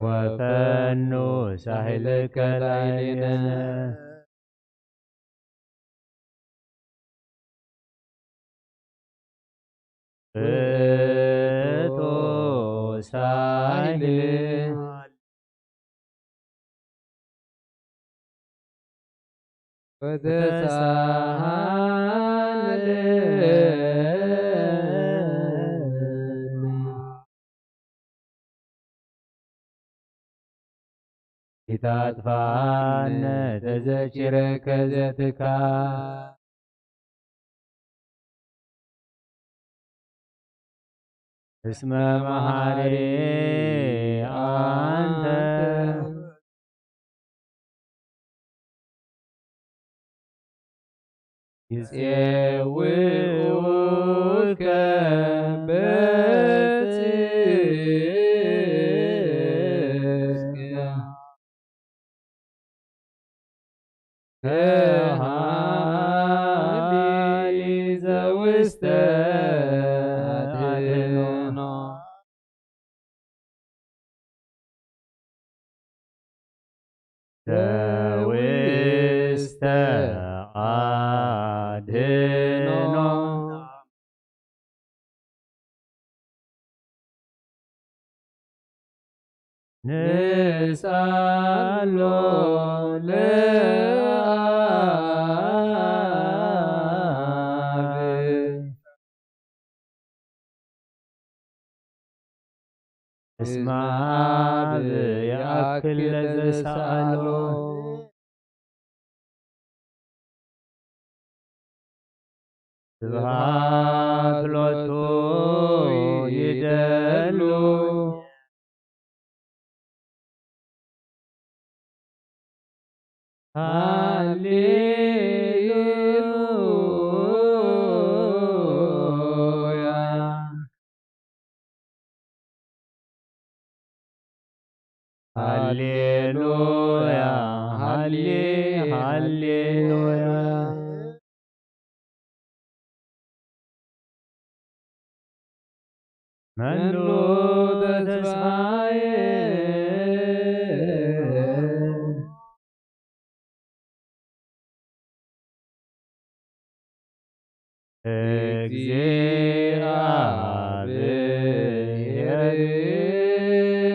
ወፈኑ ሳህልከ ላዕሌነ ፍቶ ሳህል وتسهل إتطفأن تذكرك ذاتك اسم مهاري أنت يسويك بصدق هالي زوست أدنونا زوست أدنونا نسأل لأب اسمع بيأكل الذي سأله سبحان لوتو يدلو هاليلويا هاليلويا هاليلويا من لو تسعي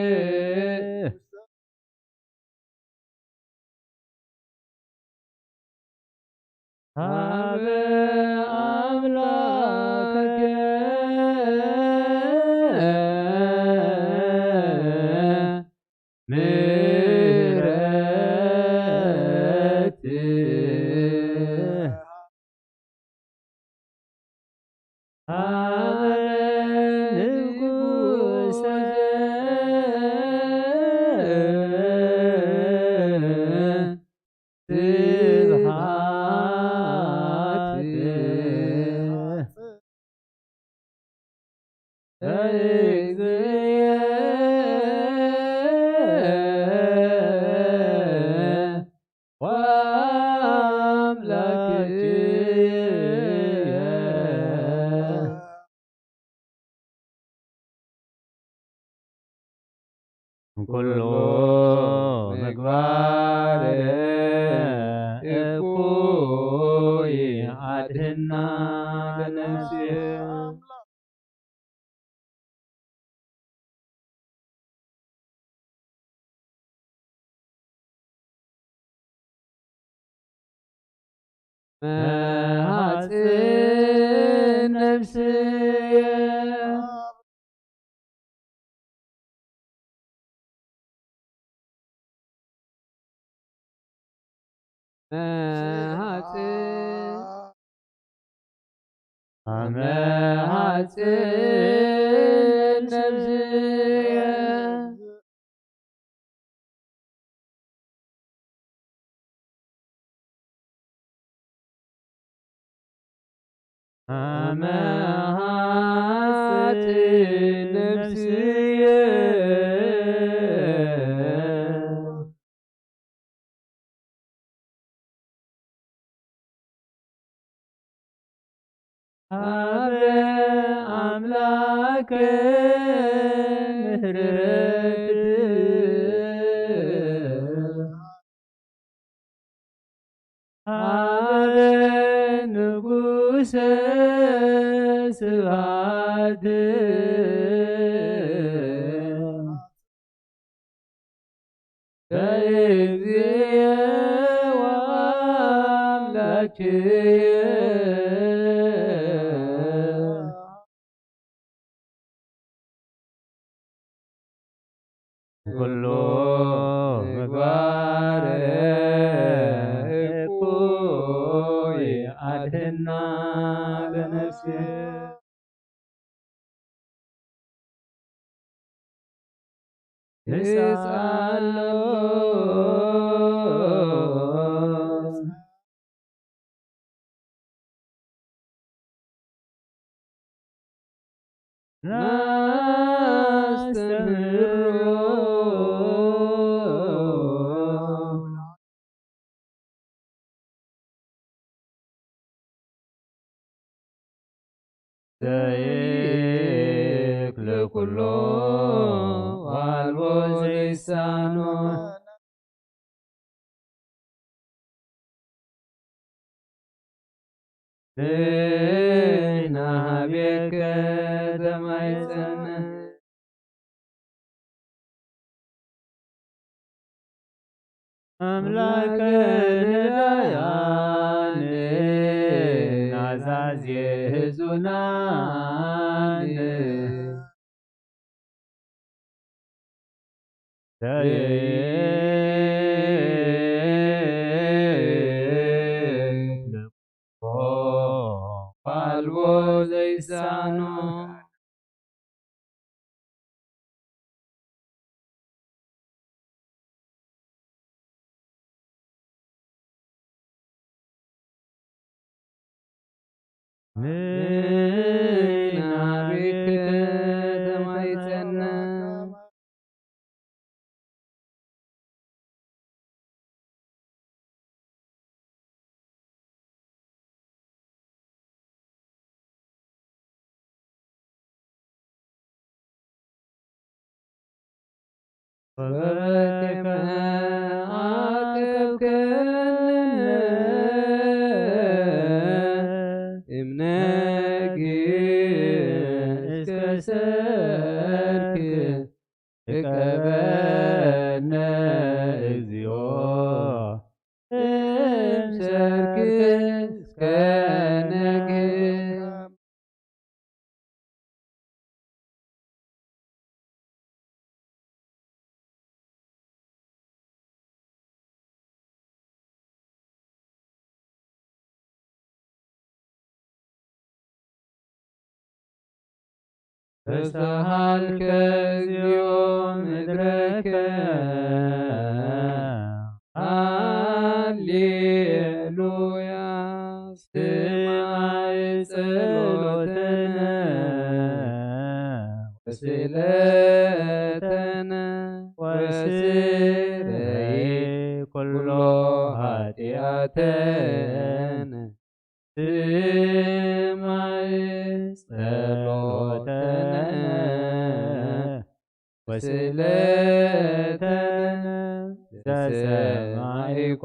እግዚአብሔር ሀበ አምላከ ምሕረት ሀበ ንጉሠ ኩሉ ምግባር እኩይ አድህና ለነፍሴ መሐፅን ነፍስየ መሐፅን ነፍስየ መሐፅን ነፍስየ ሀበ አምላከ ምሕረት ሀበ ንጉሠ ስብሐት እግዚእ ወአምላክየ ኩሉ ምግባር እኩይ አድህና ለነፍሴ ንሳሎስ ናስተምህሮ ዘይክል ኩሎ ዋልቦ ዘይሳኖ ንሕና ኀቤከ ተማይፀነ አምላከ ነዳያን ናዛዜ ሕዙናን ዋልቦ ዘይሳኖ ንሕና ኀቤከ ተማይፀነ ወበከመ አቅብከነ እምነ ነግህ ተሳሃልከ እግዚኦ ምድረከ ሃሌሉያ ስማይ ጸሎተነ ወስእለተነ ወስረይ ኩሎ ኃጢአተነ ስማይ ጸሎተነ ወስእለተነ ዘሰማይኮ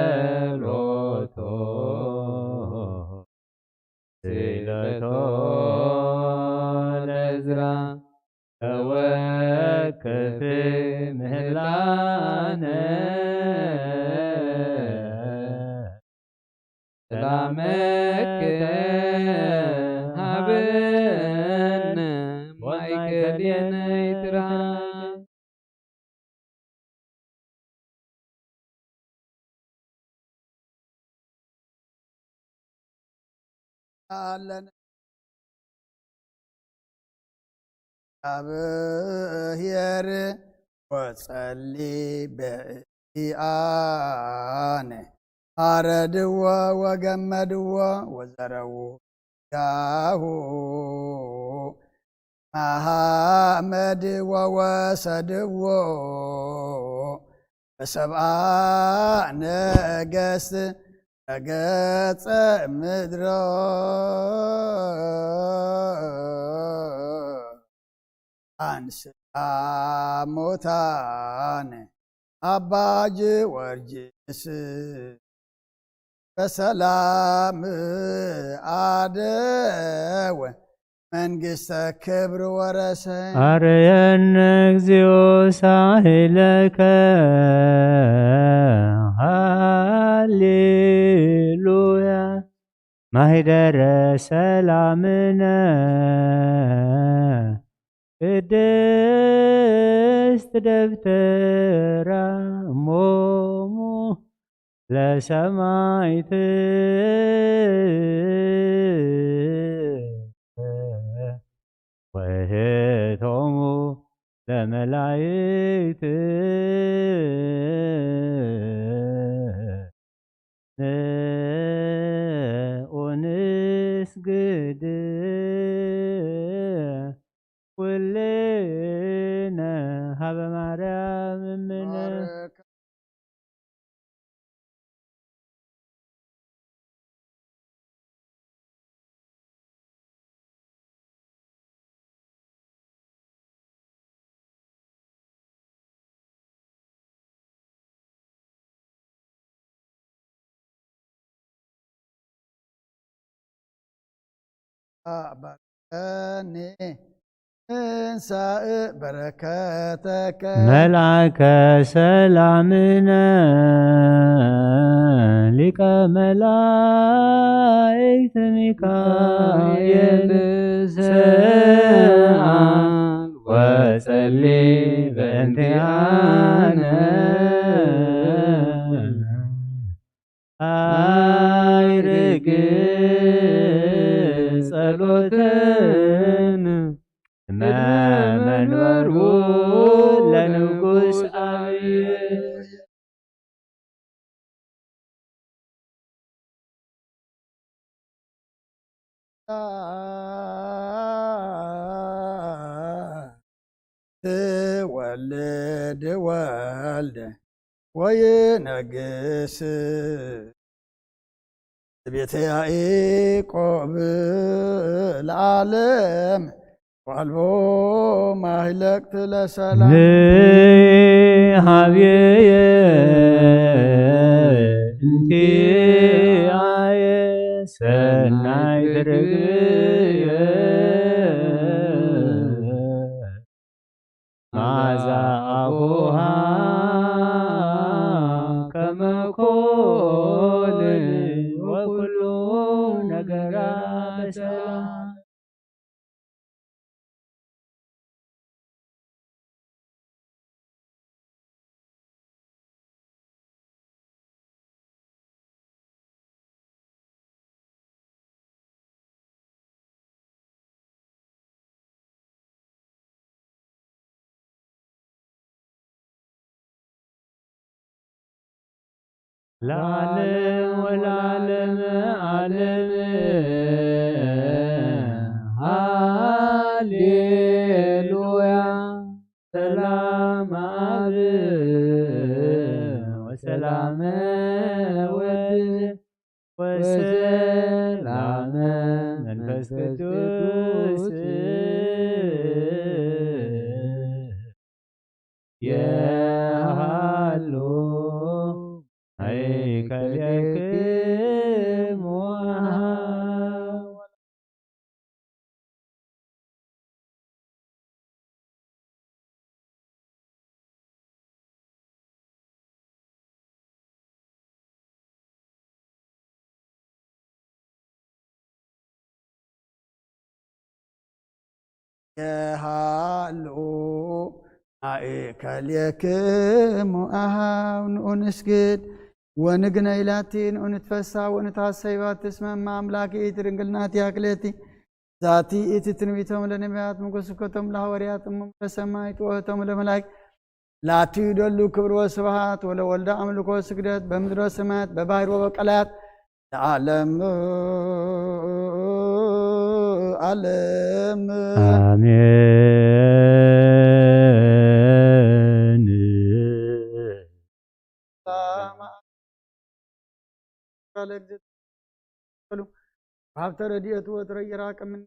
ጸሎቶ ስእለቶ ለዕዝራ ተወከፍ ምህላነ ሰላመከ ሀበነ ማእከሌነ ይትረሃብ አለን አብሔር ወጸሊ በኢአነ አረድዎ ወገመድዎ ወዘረው ያሁ መሐመድ ወወሰድዎ በሰብአ ነገሥት ተገጸ ምድሮ አንስአ ሙታነ አባጅ ወርጅስ በሰላም አደወ መንግሥተ ክብር ወረሰ አርየነ እግዚኦ ሳህለከ ሃሌሉያ ማኅደረ ሰላምነ ቅድስት ደብተራ እሞሙ ለሰማዕት ወእህቶሙ ለመላእክት ንስግድ ኩልነ ሀበ ማርያም እምነ አባከኒ እንሳእ በረከተከ መልአከ ሰላምነ ሊቀ መላእክት ሚካኤል ሰአል ወጸሊ በእንቲአነ አይርግ ጸሎትን መንበሩ ለንጉሥ አብይ ትወልድ ወልደ ወይነግስ ቤተ ያዕቆብ ለዓለም ዋልቦ ማህለቅት ለሰላም ሀብየ እንቲአየ ሰናይ ትርግየ ማዛ አቡሃ ለዓለም ወለዓለመ ዓለም ሃሌሉያ ሰላም አብ ወሰላመ ወልድ ወሰላመ መንፈስ ቅዱስ የሃሉ አይከልክሙ የሃሉ ማእከልክሙ አሃው ንኡንስግድ ወንግነይ ላቲ ንኡንትፈሳ ወንታሰይባት ትስመማ አምላኪ ድንግልናት ያክለቲ ዛቲ እቲ ትንቢቶም ለነቢያት ምጎስኮቶም ለሐዋርያት እሞም ለሰማዕት ወእህቶም ለመላእክት ላቲ ይደሉ ክብር ወስብሐት ወለወልደ አምልኮ ስግደት በምድረ ሰማያት በባሕር ወበቀላያት ለዓለም ዓለም አሜን። ሀብተ ረድኤቱ ወትረ ይራቅ ምን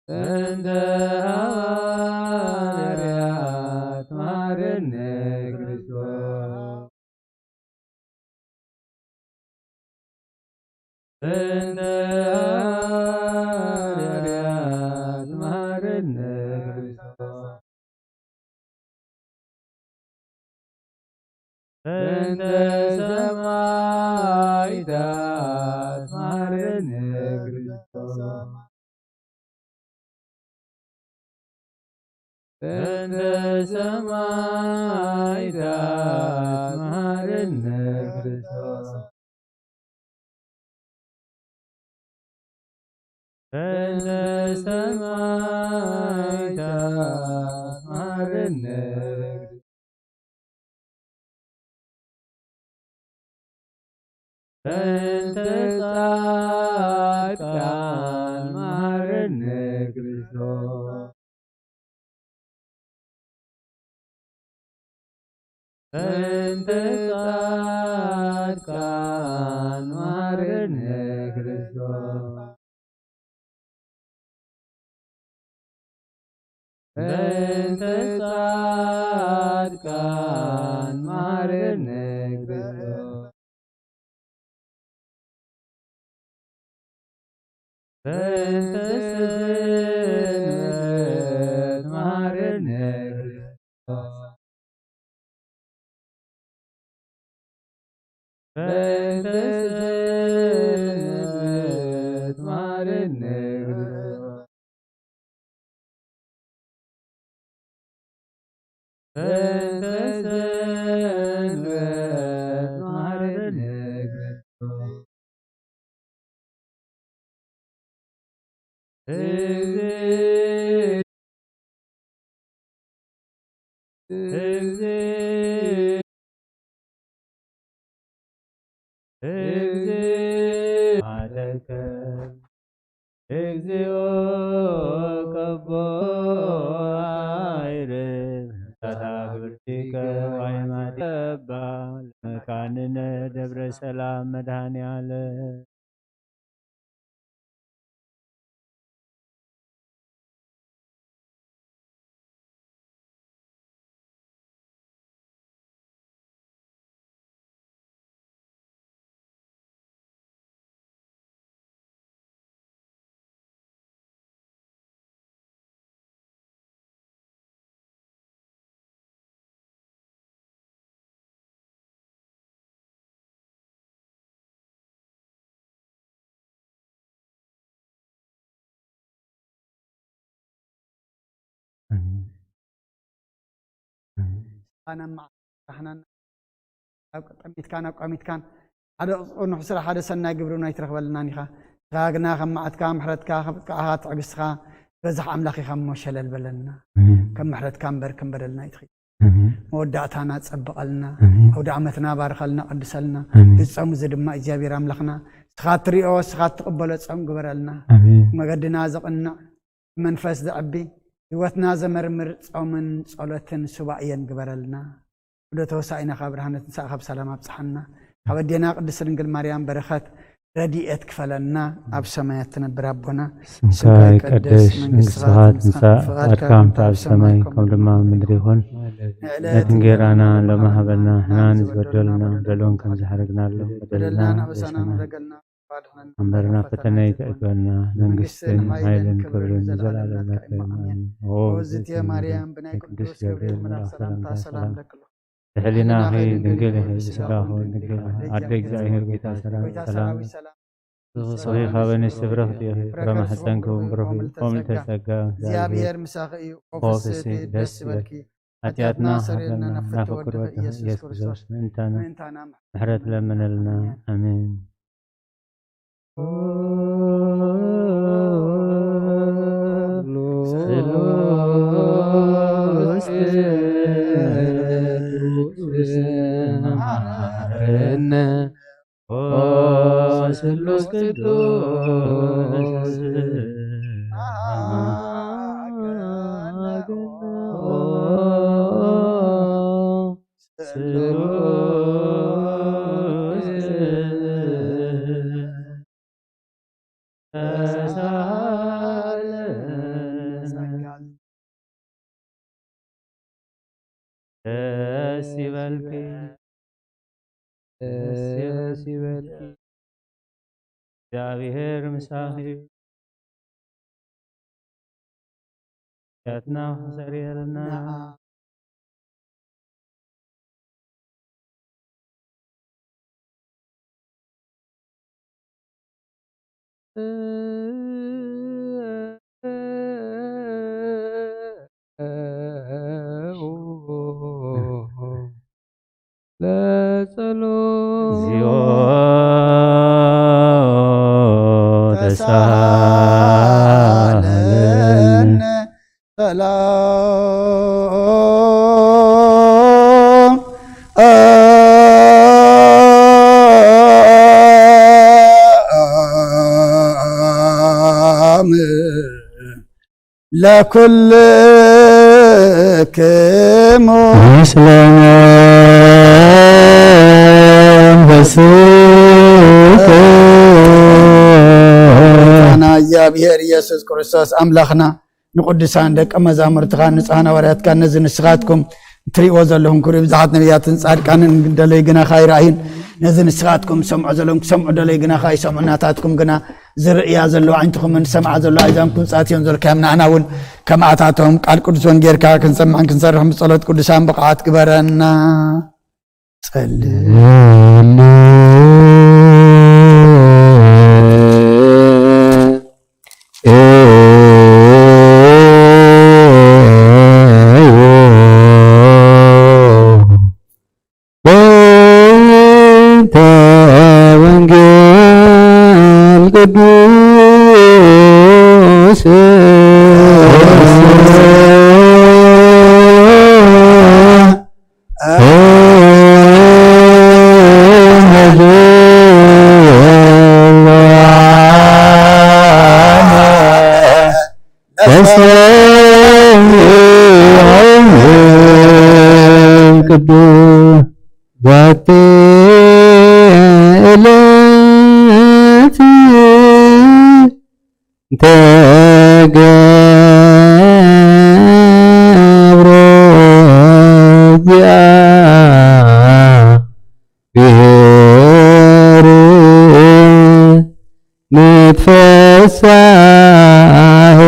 እንደ ሐዋርያት ማረነ ክርስቶስ እንደ ሐዋርያት ማረነ ክርስቶስ እንደ ሰማዕታት ማረነ ክርስቶስ እንደ ሰማዕታት ማረነ ክርስቶስ እንደ ሰማዕታት ማረነ እንደ ጻድቃን ማረነ ክርስቶስ እንደ ጻድቃን ማረነ ክርስቶስ እንደ ጻድቃን ማረነ ክርስቶስ እንደ ስንበት ማረነ ክርስቶስ እንደ ስንበት ማረነ ክርስቶስ እንደ ሰንበት ማረነ ክርስቶስ እግዚኦ ቀቦ አይርብ ታታግብርቲከ ዋይማዲባ ለመካንነ ደብረ ሰላም መድኃኔዓለም أنا مع إحنا قميتكان أو قميتكان هذا نحو سر هذا سنة جبرنا يترخ لنا نخا غاقنا خمعتك محرتك خبتك عقسها رزح أملاخي خم مشل البلنا كم محرتك بركم بدلنا يتخي مودعتنا تصبق لنا أو دعمتنا بارك لنا قدس لنا يتصوم زد ما إجابير أملاخنا سخات ريو سخات تقبل تصوم قبر لنا ما قد نازقنا منفس دعبي ህይወትና ዘመርምር ጾምን ጸሎትን ሱባኤን ግበረልና ወደ ተወሳኢና ካብርሃነት ንሳኻብ ሰላም አብጽሐና ካበደና ቅድስት ድንግል ማርያም በረኸት ረዲኤት ክፈለና ኣብ ሰማያት ትነብር አቦና ስምካ ይቀደስ መንግሥትካ ትምጻእ ፈቃድካ ኣብ ሰማይ ከም ድማ ምድሪ ይኹን እንጀራና ሎሚ ሃበና ንሕና ንዝበደሉና በደሎን ከም ዝሓረግናሎ በደልና አበሳና ረገልና أمرنا فتنة يتأتونا ننقسم هايلن كبرن زلالة لكم وزت يا مريم بناي قدوس جبريل ملاك سلام لك تحلينا هي دنقله سلاه دنقله عدك زاهر بيتا سلام صحيح هذا استبراه فيه رمى حسنكم بروحي قوم تسقى زيابير مساقي وفسي دس بركي أتياتنا حبنا نفكر يسوس انتنا محرت لمن لنا آمين ስሉስ ቅዱስ يبلكي ደስ ይበልኪ እግዚአብሔር ምሳኺ ያትና ሰሪየልና እግዚኦ ተሳለን ሰላም ለኩልክሙ ሰላም በስከ እግዚአብሔር ኢየሱስ ክርስቶስ አምላኽና ንቅዱሳን ደቀ መዛሙርትኻ ንጹሓን ሐዋርያትካ ነዚ ንስኻትኩም ትሪእዎ ዘለኹም ክሪኡ ብዙሓት ነቢያትን ጻድቃንን ደለይ ግና ይረአዩን ነዚ ንስኻትኩም ሰምዑ ዘለኹም ክሰምዑ ደለይ ግና ይሰምዑ ናታትኩም ግና ዝርእያ ዘለዋ ዓይንትኹምን ሰምዓ ዘለዋ ኣእዛንኩም ጻትዮም ዘለካዮም ንዓና እውን ከማኣታቶም ቃል ቅዱስ ወንጌልካ ክንሰምዕን ክንሰርሕን ብጸሎት ቅዱሳን ብቕዓት ግበረና ጸልይ ቅዱስ ቅዱስ ዛቲ ዕለት ተገብሮ እግዚአብሔር ንትፈሳህ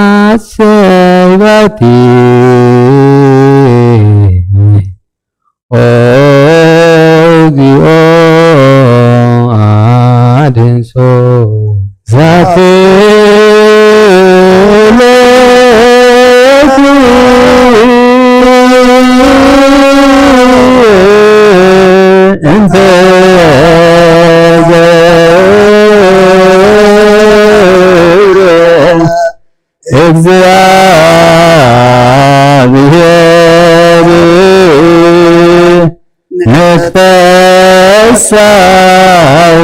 ወነትሐሰይ ባቲ እግዚኦ አድንሶ ዛቲ ዕለት እንተ እግዚአብሔር ንትፈሳህ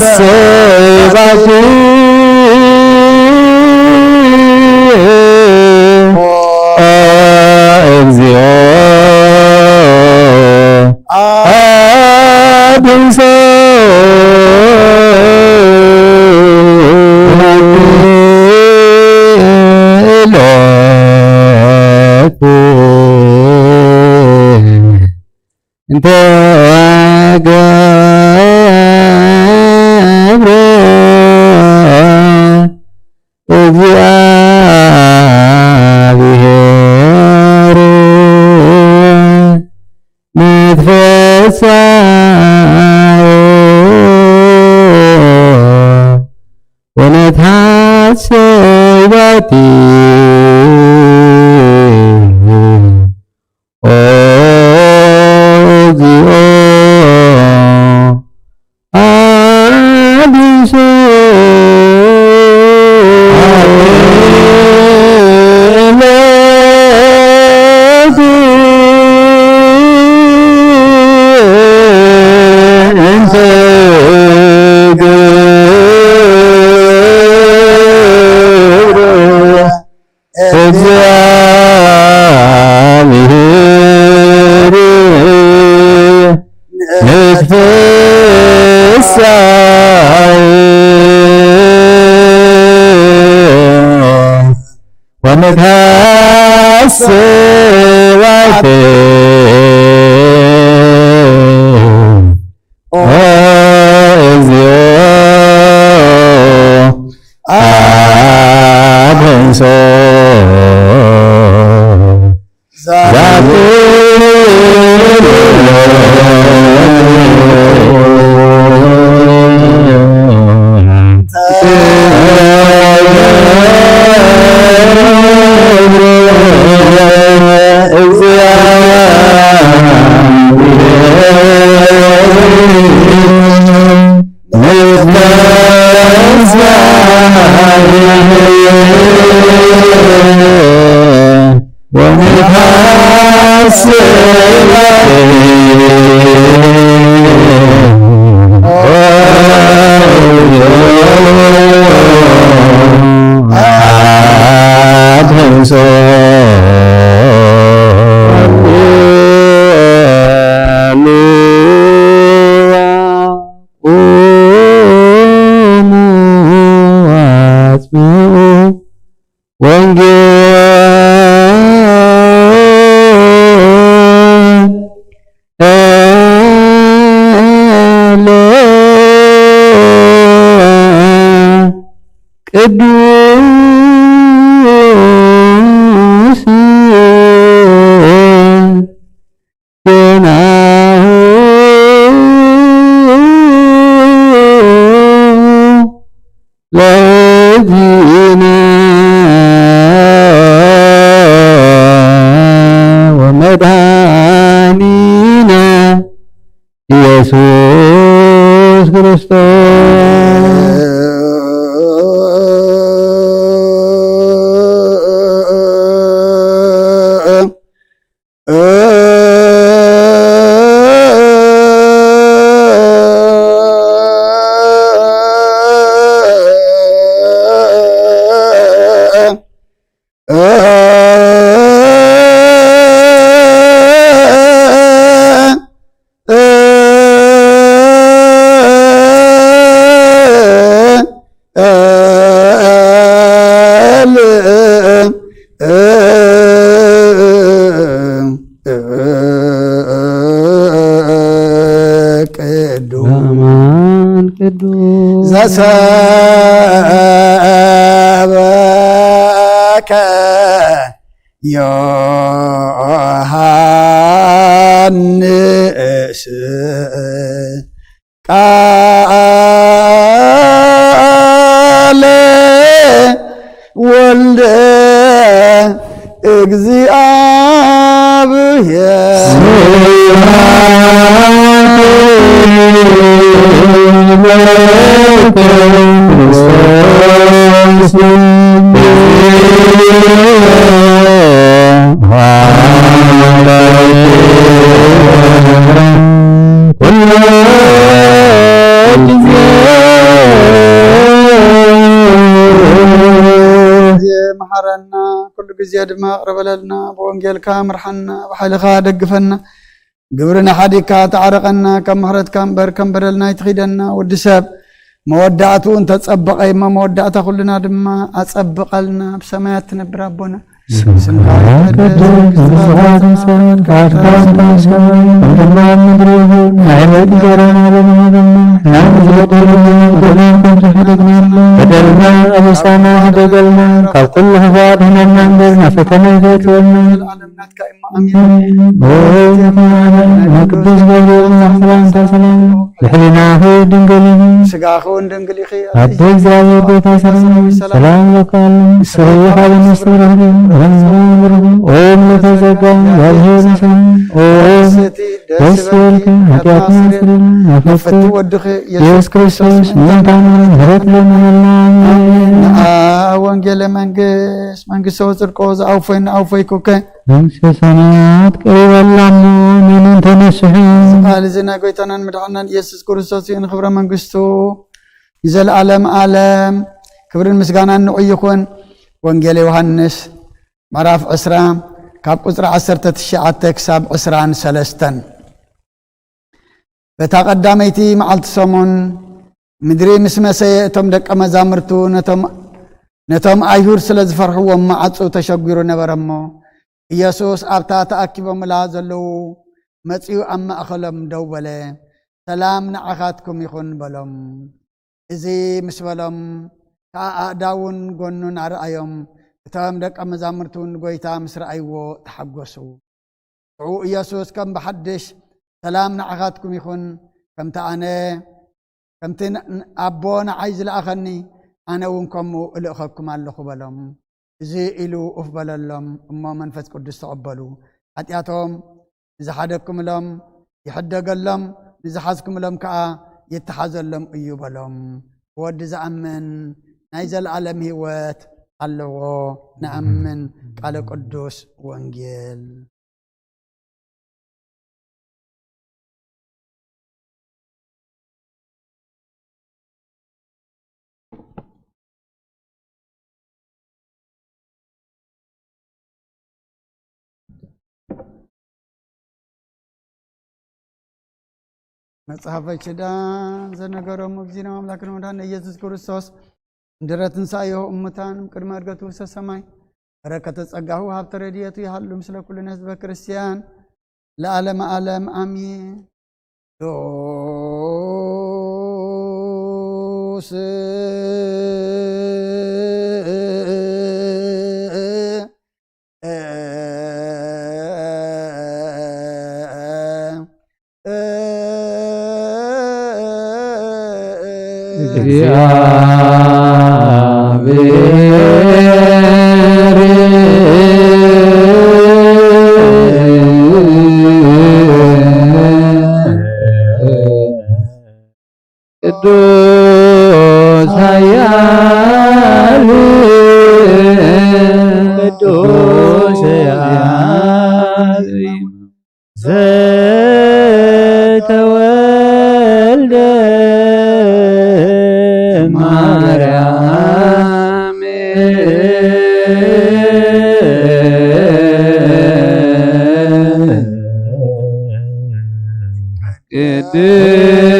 ወነትሐሰይ ባቲ እግዚኦ አድንሶ እንተ ገብሮ እግዚአብሔር ንትፈሳህ ወነትሐሰይ ባቲ እግዚኦ አድንሶ ዕለት ዘሰበከ ዮሐንስ ቃለ ወልደ محرنا كل جزء دماء ربلنا بونجيل كامرحنا بحلقة دقفنا قبرنا حديكا تعرقنا كم مهرت كم بر كم برلنا يتخيدنا والدساب مودعته انت تصبق اي ما مودعته كلنا دما اتصبق لنا بسمايات نبرابنا ኦም ለተዘጋኝ ያልሄድን ኦም ደስወልከ ኃጢአትን ስርን አፈቱ ኢየሱስ ክርስቶስ ምንታን ምሕረት ለምንና ወንጌል መንግስት ወጽድቆ ዘአውፈይን አውፈይኩከ መንግሥተ ሰማያት ቀሪበላሞ ምንን ተነስሑ ቃል ዝና ጎይታናን መድኃኒታን ኢየሱስ ክርስቶስ ይህን ክብረ መንግስቱ ዘለዓለም ዓለም ክብርን ምስጋናን ንቆይኹን ወንጌል ዮሐንስ ምዕራፍ 10 ካብ ቁጥሪ 19 ክሳብ 23 በታ ቀዳመይቲ መዓልቲ ሰሙን ምድሪ ምስ መሰየ እቶም ደቀ መዛሙርቱ ነቶም አይሁድ ስለ ዝፈርሕዎም ማዕፁ ተሸጊሩ ነበረሞ ኢየሱስ ኣብታ ተኣኪቦምላ ዘለዉ መፂኡ ኣብ ማእኸሎም ደው በለ ሰላም ንዓኻትኩም ይኹን በሎም እዚ ምስ በሎም ኣእዳውን ጎኑን ኣርኣዮም እቶም ደቀ መዛሙርቱን ጎይታ ምስ ረኣይዎ ተሓጐሱ ዕኡ ኢየሱስ ከም ብሓድሽ ሰላም ንዓኻትኩም ይኹን ከምቲ ኣቦ ንዓይ ዝለኣኸኒ ኣነ እውን ከምኡ እልእኸኩም ኣለኹ በሎም እዚ ኢሉ እፍ በለሎም እሞ መንፈስ ቅዱስ ተቐበሉ ኃጢአቶም ንዝሓደኩምሎም ይሕደገሎም ንዝሓዝኩምሎም ከዓ ይተሓዘሎም እዩ በሎም ወዲ ዝኣምን ናይ ዘለዓለም ህይወት ኣለዎ ንኣምን ቃለ ቅዱስ ወንጌል መጽሐፈ ኪዳን ዘነገሮም እግዚእነ አምላክነ ወመድኃኒነ ኢየሱስ ክርስቶስ እንድረ ትንሣኤሁ እሙታን ቅድመ ዕርገቱ ውስተ ሰማይ በረከተ ጸጋሁ ሀብተ ረድኤቱ ይሃሉ ምስለ ኩልነ ህዝበ ክርስቲያን ለዓለመ ዓለም አሜን። ዶስ ቅዱስ ኃያል ቅዱስ ኃያል ዘተወልደ ማርያም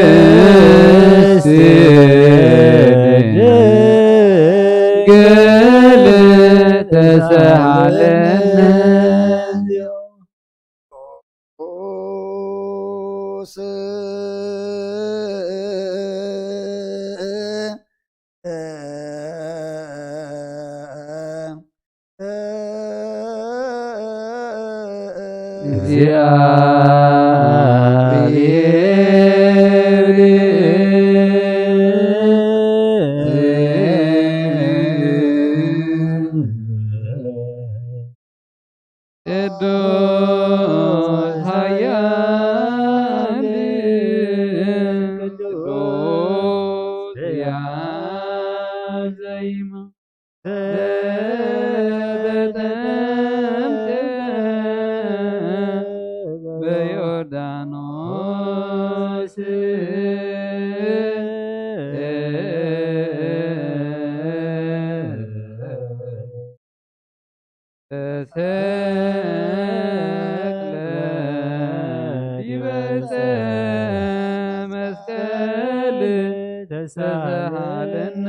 ቅድስት ድንግል ተሳሃለነ ቅዱስ ኃያል ቅዱስ ኃያል ዘበጠምተ በዮርዳኖስ ተሰቅለ ይበፀ መስቀል ተሳሃለነ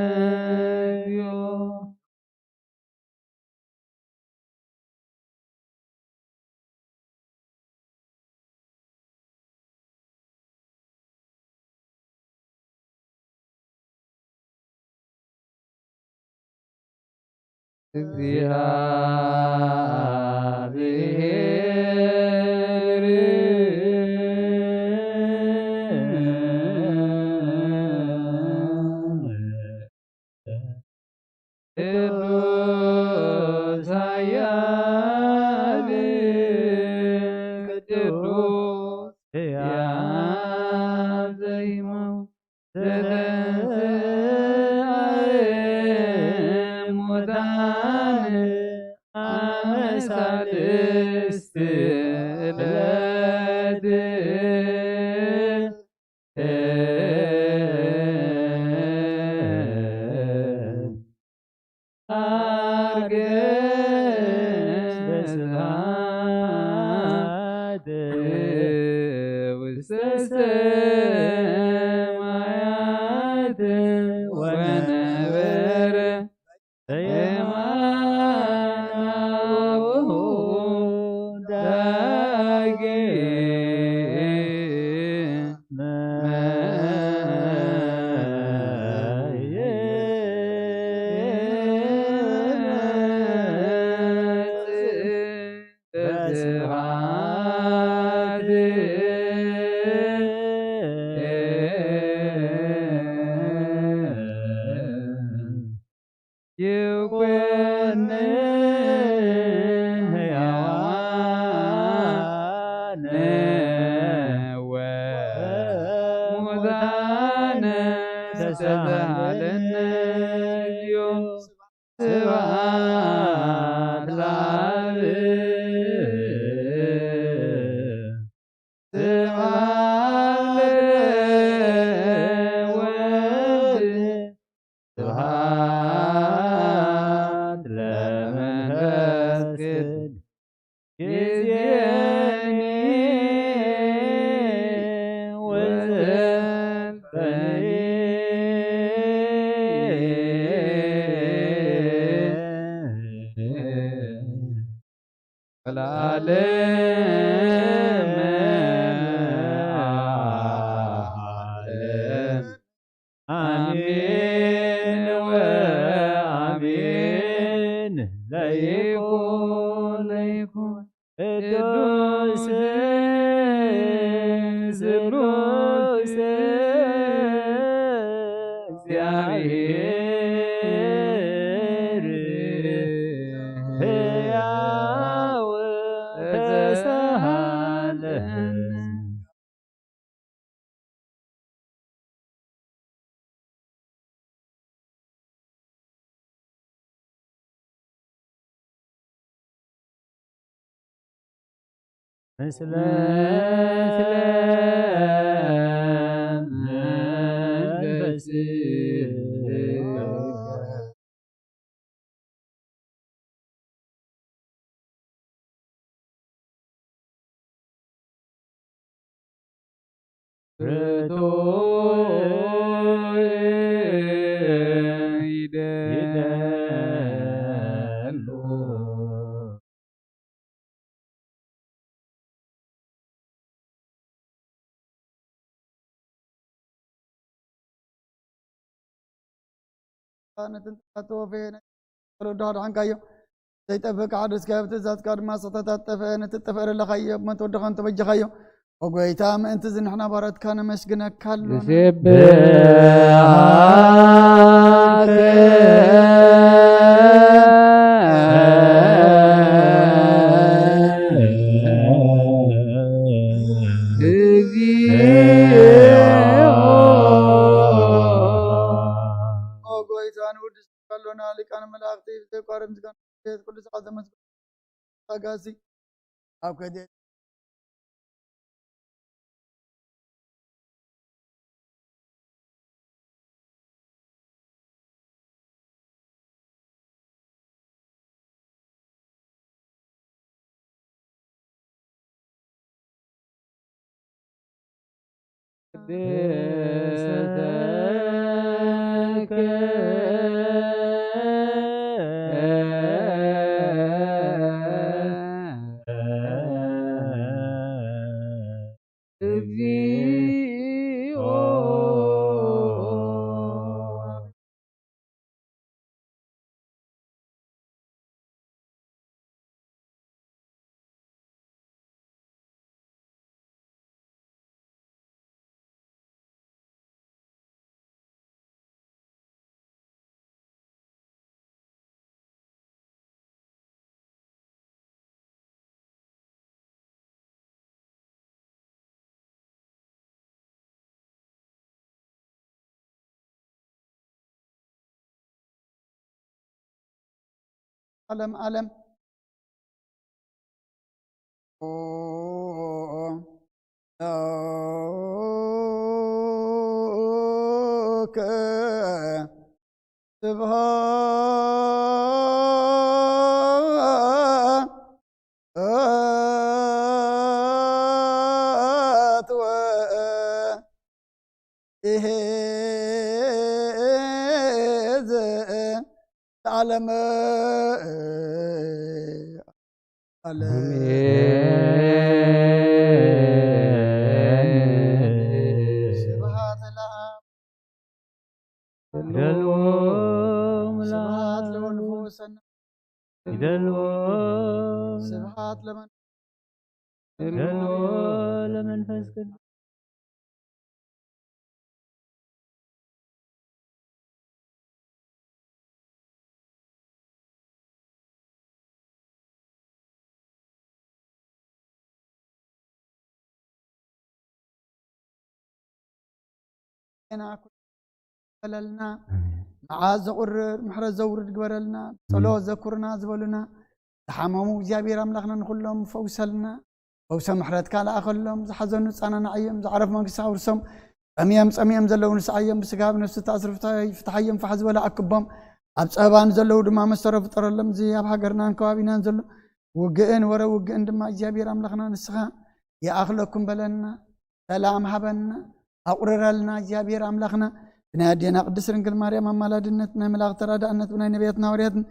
እግዚአብሔር ቅዱስ ኃያል ቅዱስ ኃያል ዘይመውት ሳልስት ዕለት አርገ በስብሐት ውስተ ሰማያት ወነበረ ተሳሃለነ እግዚኦ ስብሐት ለአብ ስብሐት ለወልድ ስብሐት ለመንፈስ ቅዱስ ይእዜኒ ወዘልፈኒ ለዓለመ ዓለም አሜን ወአሜን። ለይኩን ቅዱስ ስሉስ እግዚአብሔር ሕያው ተሳሃለነ ምስለ መንፈስከ ይደሉ ነትንጣቶፌነ ወለዳድ ሐንካዮ ዘይጠበቅ ዓደስ ካብ ትእዛዝ ካድማ ዝተታጠፈ ነትጠፈረ ለኻዮ መተወደኸን ተበጀኻዮ ወጎይታ ምእንቲ ዝንሕና ባረትካ ነመስግነካ አሉና ወጎይታ ንውድስ ካሎና ሊቃነ መላእክቲ ዘይቋረም ዝጋን ኩሉ ሰዓት ዘመስግን ታጋሲ ኣብ ከደ ቅድስተከ እግዚኦ ዓለም ዓለም ኦከ ስብሐት ወኢሄዘ ለዓለመ ስብሐት ለአብ ይደልዎ ስብሐት ለወልድ ይደልዎ ስብሐት ለመን ይደልዎ ለመንፈስ ቅዱስ ና بللنا معاذ قرر محرز زورد قبرلنا صلوة ذكرنا زبلنا تحمموا እግዚአብሔር አምላክና كلهم فوسلنا فوس محرد كالا أخلهم زحزنوا صانا نعيم زعرف ما كساورسهم أميام زلون سعيم بسقاب نفس تأثر فتحيم فحزب ولا أكبهم أبصابان زلوا دما مسترف ترلم زي أب حجرنا كوابينا نزل وجئن ورا وجئن دما እግዚአብሔር አምላክና نسخة يا أخلكم بلنا سلام حبنا أقرر لنا እግዚአብሔር አምላክنا نادينا قدس رنجل مريم مالادنتنا ملاك ترادأنت بنا نبيتنا وريتنا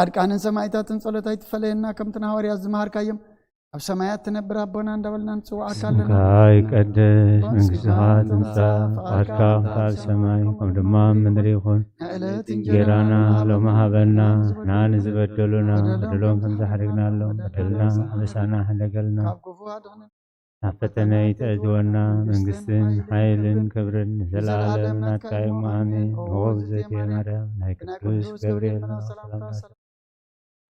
أركان سمايتات صلاتات فلينا كم تناوري الزمهر كايم أب سمايات تنبر ربنا ندولنا نسوع كلنا كاي قدس من سهات نسا أركا تال سماي كم دمام من ريخون جيرانا لو مهابنا نان زبدلنا بدلون كم زحرقنا لهم بدلنا لسانا حلقلنا نفتنا يتأجونا من قسن حيل كبر زلالة نتايم آمين وغبزة يا مريم نايك دوس قبريل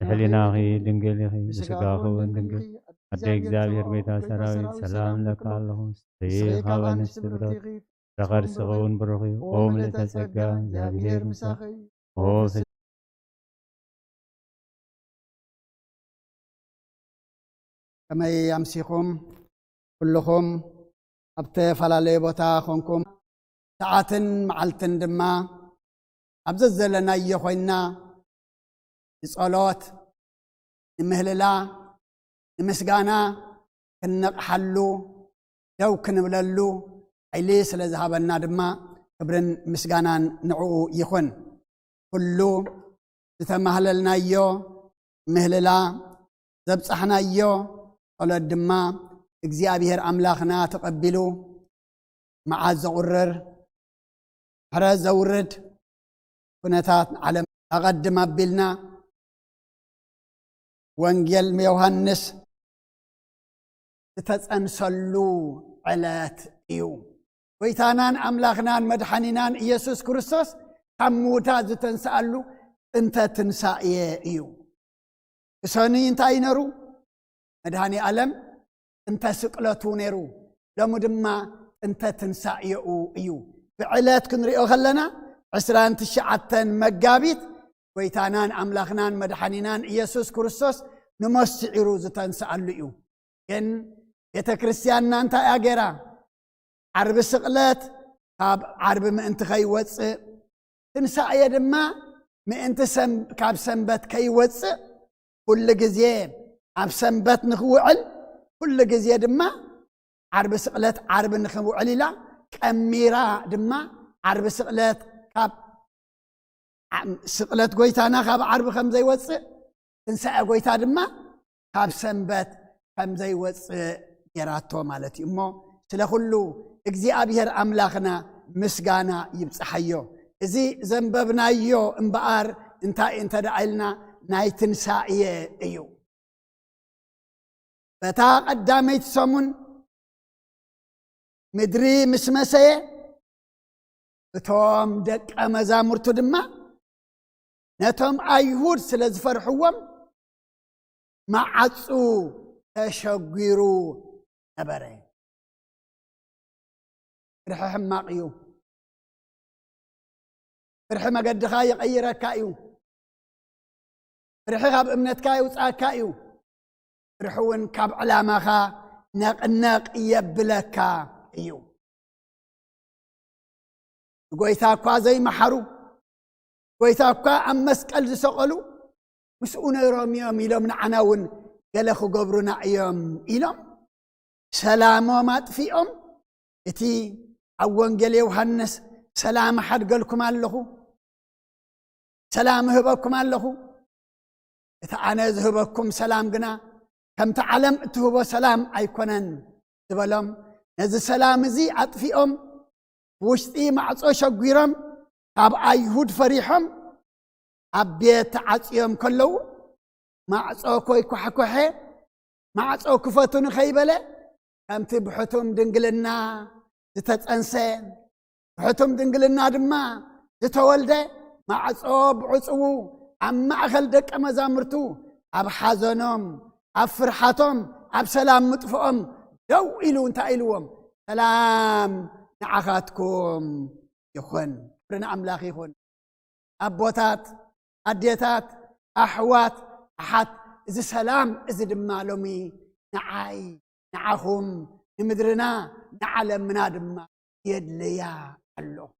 تحلينا خي دنقل خي بسقاخو دنقل أدى إكزابير بيتا سراويت سلام لك اللهم سيخ هوا نستبرد رغر سغون برغي قوم لتسقى زابير مساخي كما يمسيكم كلكم أبتي فلالي بوتا خونكم ساعتن معلتن دما أبزز لنا يخوينا صلوات نمهللا نمسقانا كنقحلو دو كنبللو عيليس لذهبنا دما كبرن مسقانا نعو يخون كلو تتمهللنا يو مهللا زبصحنا يو صلوات دما እግዚአብሔር አምላክና ተቀበሉ معاذ زورر حرز زورد كنتات على أقدم بلنا وانجيل يوحنس تتسنسلو علات يوم ويتانان أملاخنان مدحنينان يسوس كريستوس حموتا زتنسألو انت تنسائي يوم سوني انت اينرو مدحني ألم انت سقلتو نيرو لمدما انت تنسائي يوم بعلات كنريو خلنا عسران تشعتن مقابيت ويتانان أملاخنان مدحنينان يسوس كريستوس نمسعرو زتنسألو يوم ين يتكريستيان نانتا اغيرا عرب سقلت عرب ما انت خي وص تنساء دما ما انت كاب سنبت كي وص كل غزيه اب سنبت نخوعل كل غزيه دما عرب سقلت عرب نخوعل لا كميرا دما عرب سقلت كاب سقلت غويتانا كاب عرب خمزي وص تنساء غويتا دما كاب سنبت خمزي وص يراتو مالتي امو سلخلو እግዚአብሔር አምላክና ምስጋና ይብጽሐዮ እዚ ዘንበብናዮ እምበአር እንታይ እንተዳኢልና ናይ ትንሳኤ እዩ በታ ቀዳመይት ሰሙን ምድሪ ምስ መሰየ እቶም ደቀ መዛሙርቱ ድማ ነቶም አይሁድ ስለ ዝፈርሕዎም ማዓፁ ተሸጊሩ ነበረ فرح حماقيو فرح مقدخا يغيرك كايو فرح غاب امنتكا يوصاكايو فرحون كاب علاماخا ناق يبلكا ايو غويتاكا زي محرو غويتاكا ام مسقل زسقلو مسؤون روميوم يلوم نعناون قالخو قبرنا ايوم يلوم سلامو ماطفيهم اتي أوانجيل يوحنس سلام حد قالكم اللهو سلام هبكم اللهو إذا ذهبكم سلام قنا كم تعلم تهب سلام أيكونن تبلم نز سلام زي أطفئهم وشتي معصو شقيرم أب أيهود فريحهم أبيت عصيهم كله معصو كوي كحكوحي معصو كفتون خيبله كم تبحثهم دنقلنا زتتأنسين بحثهم دنقلنا دما زتولده مع صوب عصو عم أخل دك مزامرتو أب حزنهم أب فرحتهم أب سلام مطفئهم دو إلو انت إلوهم سلام نعخاتكم يخون كبرنا أملاخ يخون أبوتات أديتات أحوات أحد إذا سلام إذا دمالومي نعاي نعهم نمدرنا نعلمنا دما يدليا الله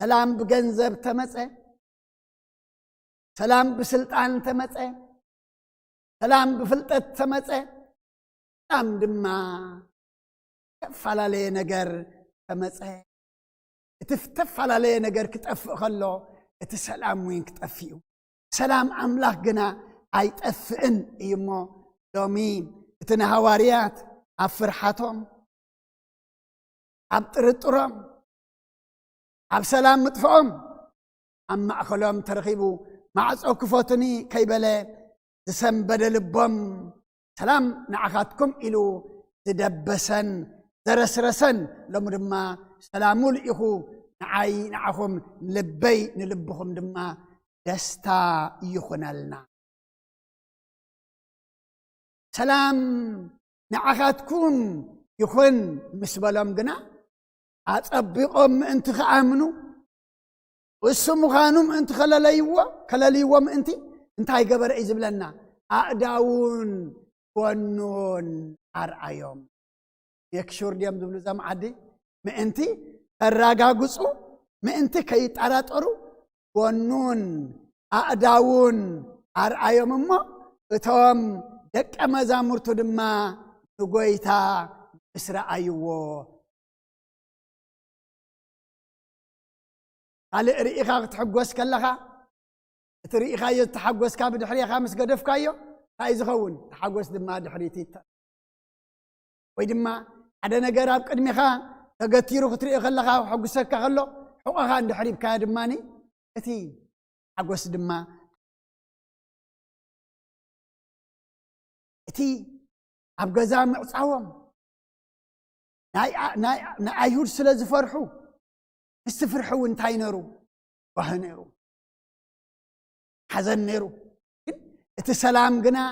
سلام بجنزب تمسه سلام بسلطان تمسه سلام بفلطت تمسه سلام دما فلالي نجر تمسه تفلالي نجر كتف خلو اتسلام وين كتفيو سلام أملاك جنا أيتأفئن يمو دومين اتنا هواريات أفرحتهم أبترطرهم أبسلام مدفعهم أما أخلهم ترغيبو مع أكفوتني كيبلا تسم بدل بم سلام نعخاتكم إلو تدبسن درسرسن لمدما سلامو الإخو نعاي نعهم لبي نلبهم دما دستا يخنالنا سلام نعخاتكم يخن مسبلهم جنا أتطبقهم أنت خامنو والسمو خانم أنت خلاليوة أنت هاي قبر إزب لنا أعداون ونون أرأيهم يكشور ديام دبلو زام عدي ما أنت الراقا قصو ما أنت كي تاراترو ونون أعداون أرأيهم أما اتهم دك أمازامرتو دما نقويتا إسرائيوه قال رئيخا تحقوس كلها تريخا يتحقوس كاب دحريخا مس قدف كايو هاي زخون تحقوس دما دحريتي ويدما عدا نجار قدميخا تغتيرو تريخ لها وحقوسك خلو حقها عند حريب كا دماني اتي حقوس دما اتي ابغزا معصاوم ناي ايهود سلاز فرحو استفرحوا انتاي نرو وهنيرو حزن نيرو اتسلام قنا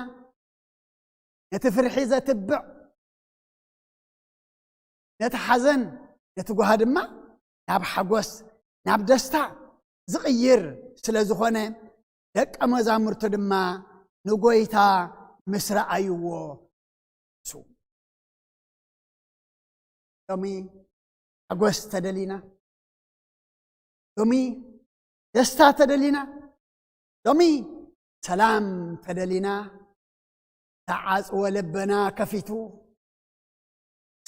نتفرحي ذا تبع نتحزن نتقوها دما ناب حقوس ناب دستا زغير سلازخونه دك امازامرتو دما نقويتا مسرا ايوو سو يومي حقوس تدلينا دومي دستا تدلينا دومي سلام تدلينا تعاز ولبنا كفيتو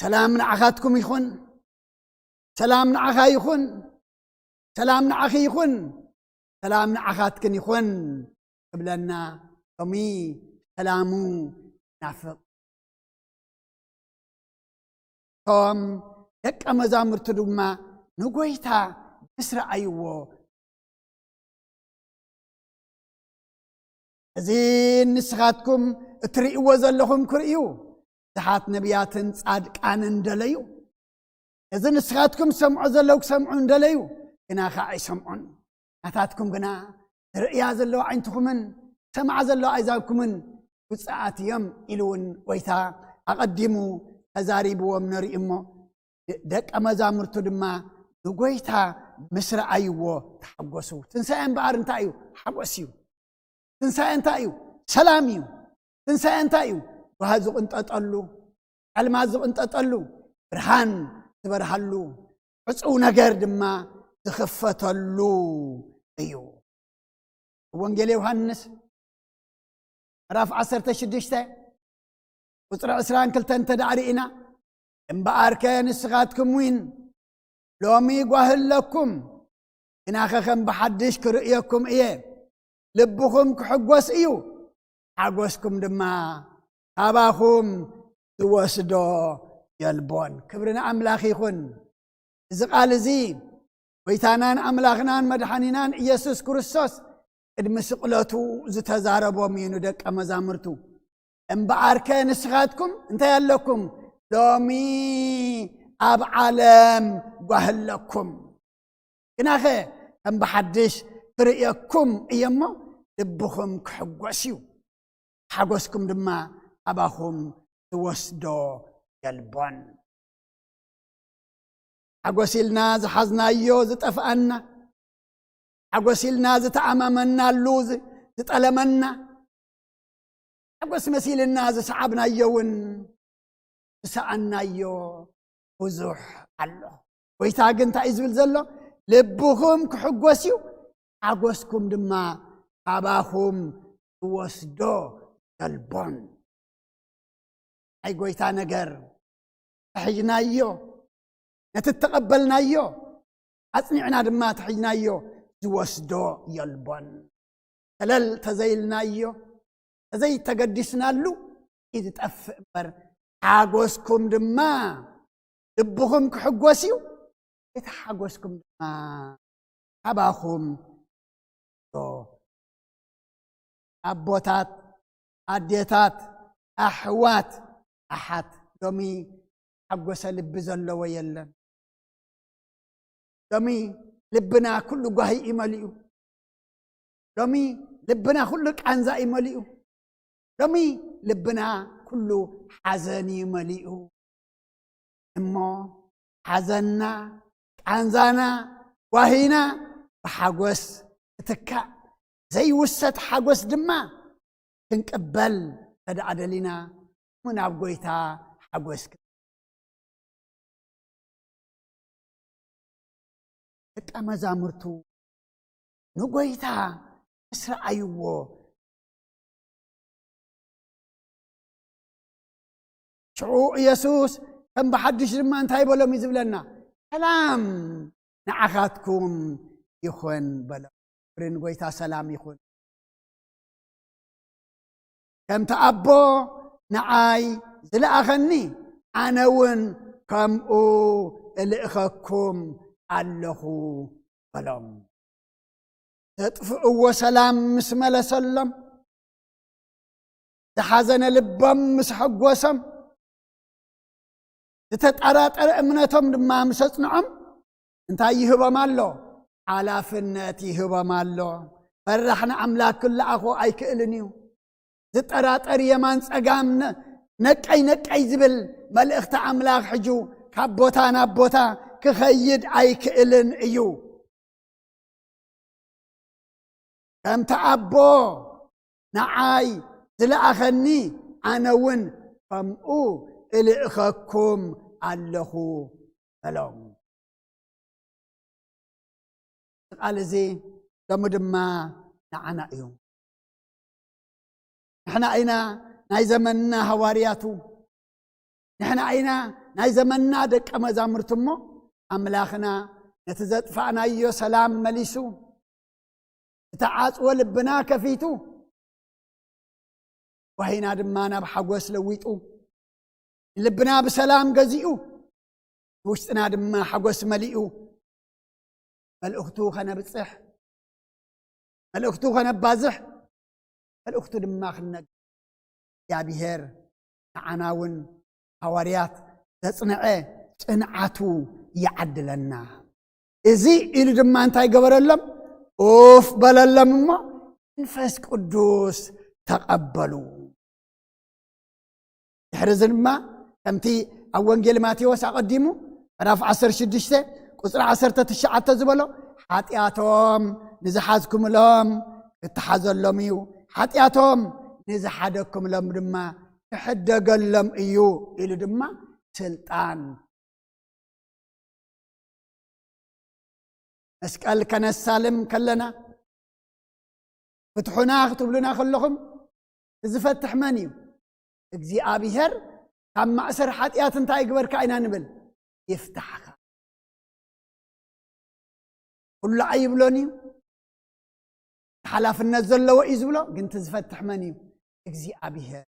سلام نعخاتكم يخون سلام نعخا يخون سلام نعخي يخون سلام نعخاتكن يخون قبلنا دومي سلامو نافق توم دك أمازامرتو دما نقويتا إسرائيل زين نسخاتكم تريئوا زلهم كريو زحات نبيات صادق عن اندليو إذا نسخاتكم سمعوا زلوك سمعوا اندليو كنا خاي سمعون نتاتكم كنا رئيا زلو عينتكمن سمع زلو عيزاكمن وساعات يم إلون ويتا أقدموا أزاريبوا ومنري إمو دك أمازامرتو دما نقويتا مسرا أيوه تحقوسو تنسان بار انتايو حقوسيو تنسان تايو سلاميو تنسان تايو وهذا انت أطلو المازو انت أطلو برهان تبرهلو عصو نجر دما تخفتلو ايو وانجيل يوحنس راف 16 وصرا اسران كلتن تدعرينا ان باركان سغاتكم وين لومي قاهل لكم إن أخاكم بحدش كرئيكم إيه لبكم كحقوس إيو حقوسكم دما أباكم توسدو يلبون كبرنا أملاخي خن إذا قال زي ويتانان أملاخنان مدحانينان إيسوس كريستوس ادمسقلتو زتزاربو مينو دك أمزامرتو إن بأركان سغاتكم انت يلكم لومي أب عالم قهلكم كناخي أم بحدش ترئيكم إيما لبخم كحقوسيو حقوسكم دما أباكم توسدو يلبون حقوسيلنا زحزنايو زطفأنا حقوسيلنا زتأممنا اللوز زتألمنا حقوس مسيلنا زسعبنايون زسأنايو وزوح الله ويتاقن تايزبل زلو لبخم كحقوسيو حقوسكم دما أباهم وسدو البون أي قويتا نقر تحجنايو نتتقبلنايو أصنعنا دما تحجنايو زوسدو يلبون تلل تزيلنايو تزي تقدسنا له إذا تأفر حاقوسكم دما لبخم كحقوسيو يتحاقوسكم دما أباهم أبوتات أديتات أحوات أحد دومي حقوس لب زلو ويلن دومي لبنا كل قهي مليو دومي لبنا كل كنزاء مليو دومي لبنا كل حزني مليو إمو حزننا كنزانا وهينا بحقوس تكا زي وسط حقوس دما تنقبل تدعدلنا من أبقويتا حقوسك تتأمزامرتو نقويتا اسرع أيوو شعو يسوس كم بحدش لما انتهي بلو ميزبلنا سلام نعخاتكم يخون بلو برين قويتا سلام يخون كم تأبو نعاي زلا أغني عناون كمو اللي إخاكم اللهو بلوم تطفئوا سلام مسمى لسلم تحزن لبم مسحق وسم تتقرات أمنتهم لما مسسنعم انت يهبا مالو على فنتي يهبا مالو فرحنا أملاك كل أخو أي كإلنيو تتقرات يمان سأقامنا نكأي زبل ملئخت أملاك حجو كبوتا نبوتا كخيد أي كإلن إيو كم تأبو نعاي زلا أخني أنا ون فمؤو إلي إخاكم اللهو سلام قال زي دمدما نعنا يوم نحنا أينا ناي زمننا هوارياتو نحنا أينا ناي زمننا دك أمزامرتمو أملاخنا نتزد فعنا أيو سلام مليسو تعاص ولبنا كفيتو وهينا دمانا بحقوس لويتو لبنا بسلام قزيئو وشتنا دما حقوس مليئو الأختو خنا بتصح الأختو خنا بازح الأختو دما خنا يا بهير عناون حواريات تصنعي صنعاتو يعدلنا إزي إلو دما انتاي قبرلم اوف بللمما نفس قدوس تقبلوا يحرزن ما كمتي أوانجيل ماتيوس أقدمو راف 16 قصر 19 زبلو حاتياتهم نزحازكم لهم اتحازوا لهم يو حاتياتهم نزحادكم لهم دما تحدق لهم ايو إلو دما سلطان مسكال كان السالم كلنا فتحونا اختبلنا خلهم تزفتح منيو اجزي ابيهر كم مأسر حاتيات انتا يقبر كاينا نبل يفتحها كل عيب لونيو حلاف النزل لو إزبلو قنت تزفتح منيو اجزي ابيهر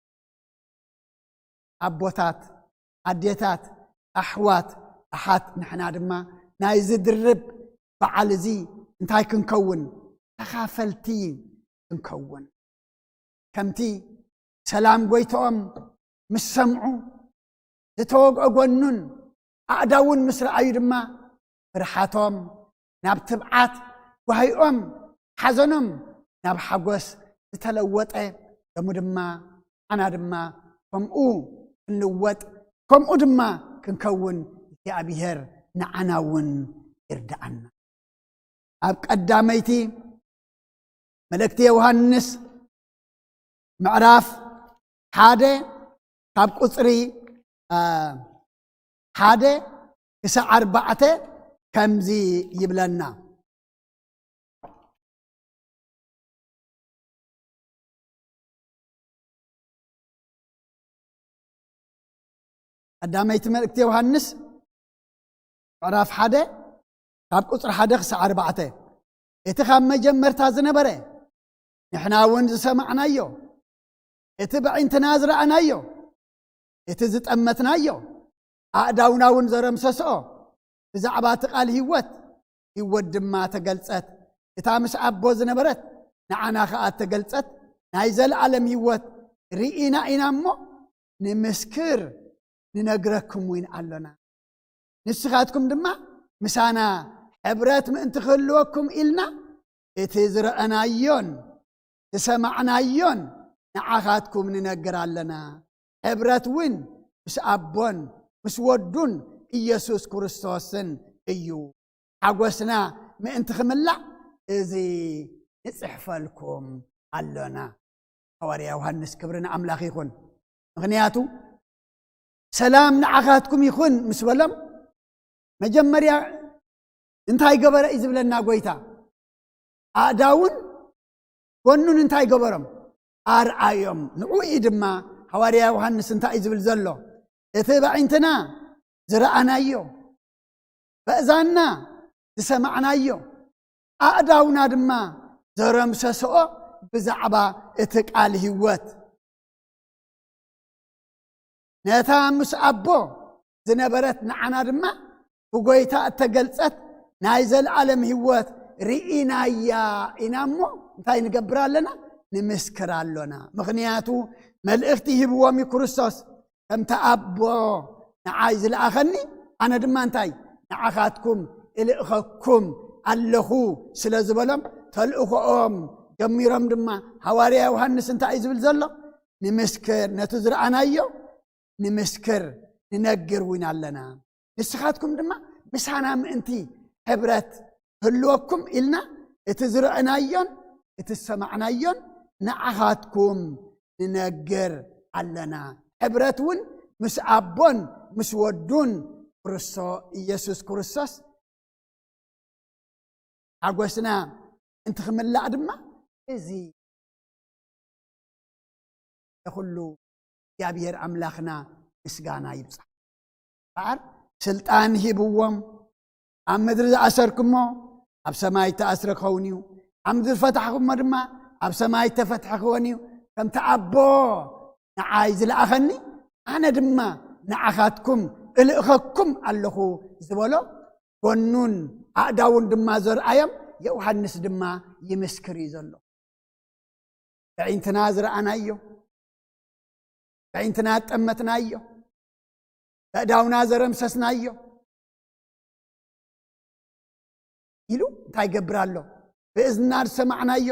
أبوتات أديتات أحوات أحات نحنا دما نايزد الرب فعل زي انتاي كنكون تخافلتي كنكون كمتي سلام قويتهم مش سمعوا زتوقع قونن أعداون مصر أيدما فرحاتهم ناب تبعات وهيئهم حزنهم ناب حقوس تتلوطه دمدما أنا دما كمؤو النوت كمؤو دما كنكون يا أبيهر ንዓናውን ይርዳአና ኣብ ቀዳመይቲ መልእክቲ ዮሐንስ ምዕራፍ 1 ካብ ቁጽሪ 1 ክሳብ 4 ከምዚ ይብለና ቀዳመይቲ መልእክቲ ዮሐንስ ምዕራፍ 1 ካብ ቁጽሪ 1 ክሳብ 4 እቲ ካብ መጀመርታ ዝነበረ ንሕና እውን ዝሰማዕናዮ እቲ ብዒንትና ዝረአናዮ እቲ ዝጠመትናዮ ኣእዳውና እውን ዘረምሰስኦ ብዛዕባ እቲ ቃል ህይወት ድማ ተገልጸት እታ ምስ ኣቦ ዝነበረት ንዓና ከዓ ተገልጸት ናይ ዘለዓለም ህይወት ርኢና ኢና እሞ ንምስክር ንነግረኩም እውን ኣለና ንስኻትኩም ድማ ምሳና ሕብረት ምእንቲ ክህልወኩም ኢልና እቲ ዝረአናዮን ዝሰማዕናዮን ንዓኻትኩም ንነግር ኣለና ሕብረት እውን ምስ ኣቦን ምስ ወዱን ኢየሱስ ክርስቶስን እዩ ሓጎስና ምእንቲ ክምላእ እዚ ንጽሕፈልኩም ኣለና ሐዋርያ ዮሐንስ ክብሪ ንኣምላኽ ይኹን ምክንያቱ ሰላም ንዓኻትኩም ይኹን ምስ በሎም መጀመርያ እንታይ ገበረ እዩ ዝብለና ጎይታ ኣእዳውን ጎኑን እንታይ ገበሮም ኣርኣዮም ንዑኡ ድማ ሐዋርያ ዮሐንስ እንታይ ዝብል ዘሎ እቲ በዒንትና ዝረአናዮ በእዛና ዝሰማዕናዮ ኣእዳውና ድማ ዘረምሰስኦ ብዛዕባ እቲ ቃል ህይወት ነታ ምስ ኣቦ ዝነበረት ንዓና ድማ ብጎይታ እተገልጸት ናይ ዘለዓለም ህይወት ርኢናያ ኢና እሞ እንታይ ንገብር ኣለና ንምስክር ኣለና ምክንያቱ መልእኽቲ ሂብዎም ክርስቶስ ከምቲ ኣቦ ንዓይ ዝለኣኸኒ ኣነ ድማ እንታይ ንዓኻትኩም እልእኸኩም ኣለኹ ስለ ዝበሎም ተልእኽኦም ጀሚሮም ድማ ሐዋርያ ዮሐንስ እንታይ ዝብል ዘሎ ንምስክር ነቲ ዝረአናዮ ንምስክር ንነግር እውን ኣለና ንስኻትኩም ድማ ምሳና ምእንቲ ሕብረት ህልወኩም ኢልና እቲ ዝረአናዮን እቲ ዝሰማዕናዮን ንዓኻትኩም ንነግር ኣለና ሕብረት እውን ምስ ኣቦን ምስ ወዱን ኢየሱስ ክርስቶስ ሓጎስና እንቲ ክምላእ ድማ እዚ ለኩሉ እግዚአብሔር ኣምላኽና ምስጋና ይብጻሕ ባር ስልጣን ሂብዎም ኣብ ምድሪ ዝኣሰርክሞ ኣብ ሰማይ ተኣስረ ክኸውን እዩ ኣብ ምድሪ ፈታሕክሞ ድማ ኣብ ሰማይ ተፈትሐ ክኸውን እዩ ከምቲ ኣቦ ንዓይ ዝለኣኸኒ ኣነ ድማ ንዓኻትኩም እልእኸኩም ኣለኹ ዝበሎ ጎኑን ኣእዳውን ድማ ዘርአዮም ዮሐንስ ድማ ይምስክር እዩ ዘሎ በዒንትና ዝረአናዮ በዒንትና ጠመትናዮ በእዳውና ዘረምሰስናዮ ኢሉ እንታይ ገብር ኣሎ ብእዝና ዝሰማዕናዮ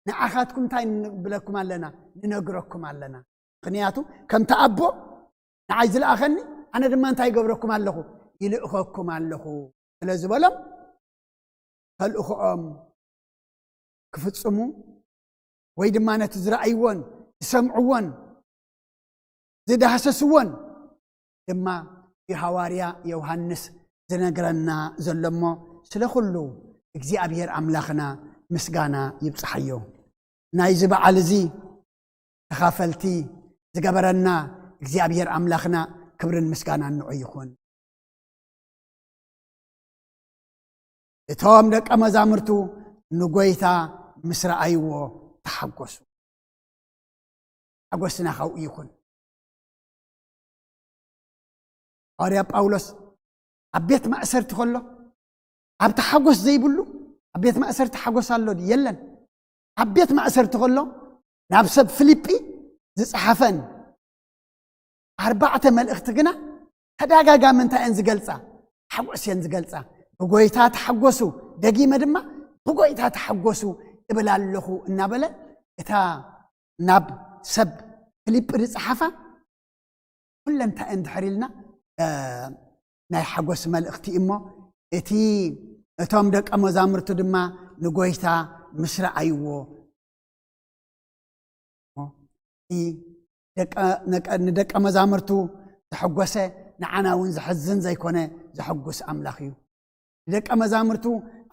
ንዓኻትኩም እንታይ ንብለኩም ኣለና ንነግረኩም ኣለና ምክንያቱ ከምቲ ኣቦ ንዓይ ዝለኣኸኒ ኣነ ድማ እንታይ ገብረኩም ኣለኹ ይልእኸኩም ኣለኹ ስለ ዝበሎም ተልእኽኦም ክፍጽሙ ወይ ድማ ነቲ ዝረአይዎን ዝሰምዕዎን ዝዳህሰስዎን ድማ የሐዋርያ ዮሐንስ ዝነግረና ዘሎ እሞ ስለ ኩሉ እግዚአብሔር ኣምላኽና ምስጋና ይብጽሐዮ ናይዚ በዓል እዚ ተኻፈልቲ ዝገበረና እግዚአብሔር ኣምላኽና ክብርን ምስጋና ንዑ ይኹን እቶም ደቀ መዛሙርቱ ንጎይታ ምስ ረኣይዎ ተሓጐሱ ሓጐስና ኸውኡ ይኹን ሐዋርያ ጳውሎስ ኣብ ቤት ማእሰርቲ ከሎ ኣብ ተሓጐስ ዘይብሉ ኣብ ቤት ማእሰርቲ ሓጐስ ኣሎ የለን ኣብ ቤት ማእሰርቲ ከሎ ናብ ሰብ ፊልጵ ዝጽሓፈን 4 መልእኽቲ ግና ተደጋጋሚ እንታይ እየን ዝገልጻ ሓጐስ እየን ዝገልጻ ብጎይታ ተሓጐሱ ደጊመ ድማ ብጎይታ ተሓጐሱ እብል ኣለኹ እናበለ እታ ናብ ሰብ ፊልጵ ዝጽሓፋ ኩለን እንታይ እየን ድሕር ኢልና ናይ ሓጎስ መልእኽቲ እሞ እቲ እቶም ደቀ መዛሙርቱ ድማ ንጎይታ ምስረኣይዎ ንደቀ መዛሙርቱ ዝሐጎሰ ንዓና እውን ዝሕዝን ዘይኮነ ዝሐጉስ ኣምላኽ እዩ ደቀ መዛሙርቱ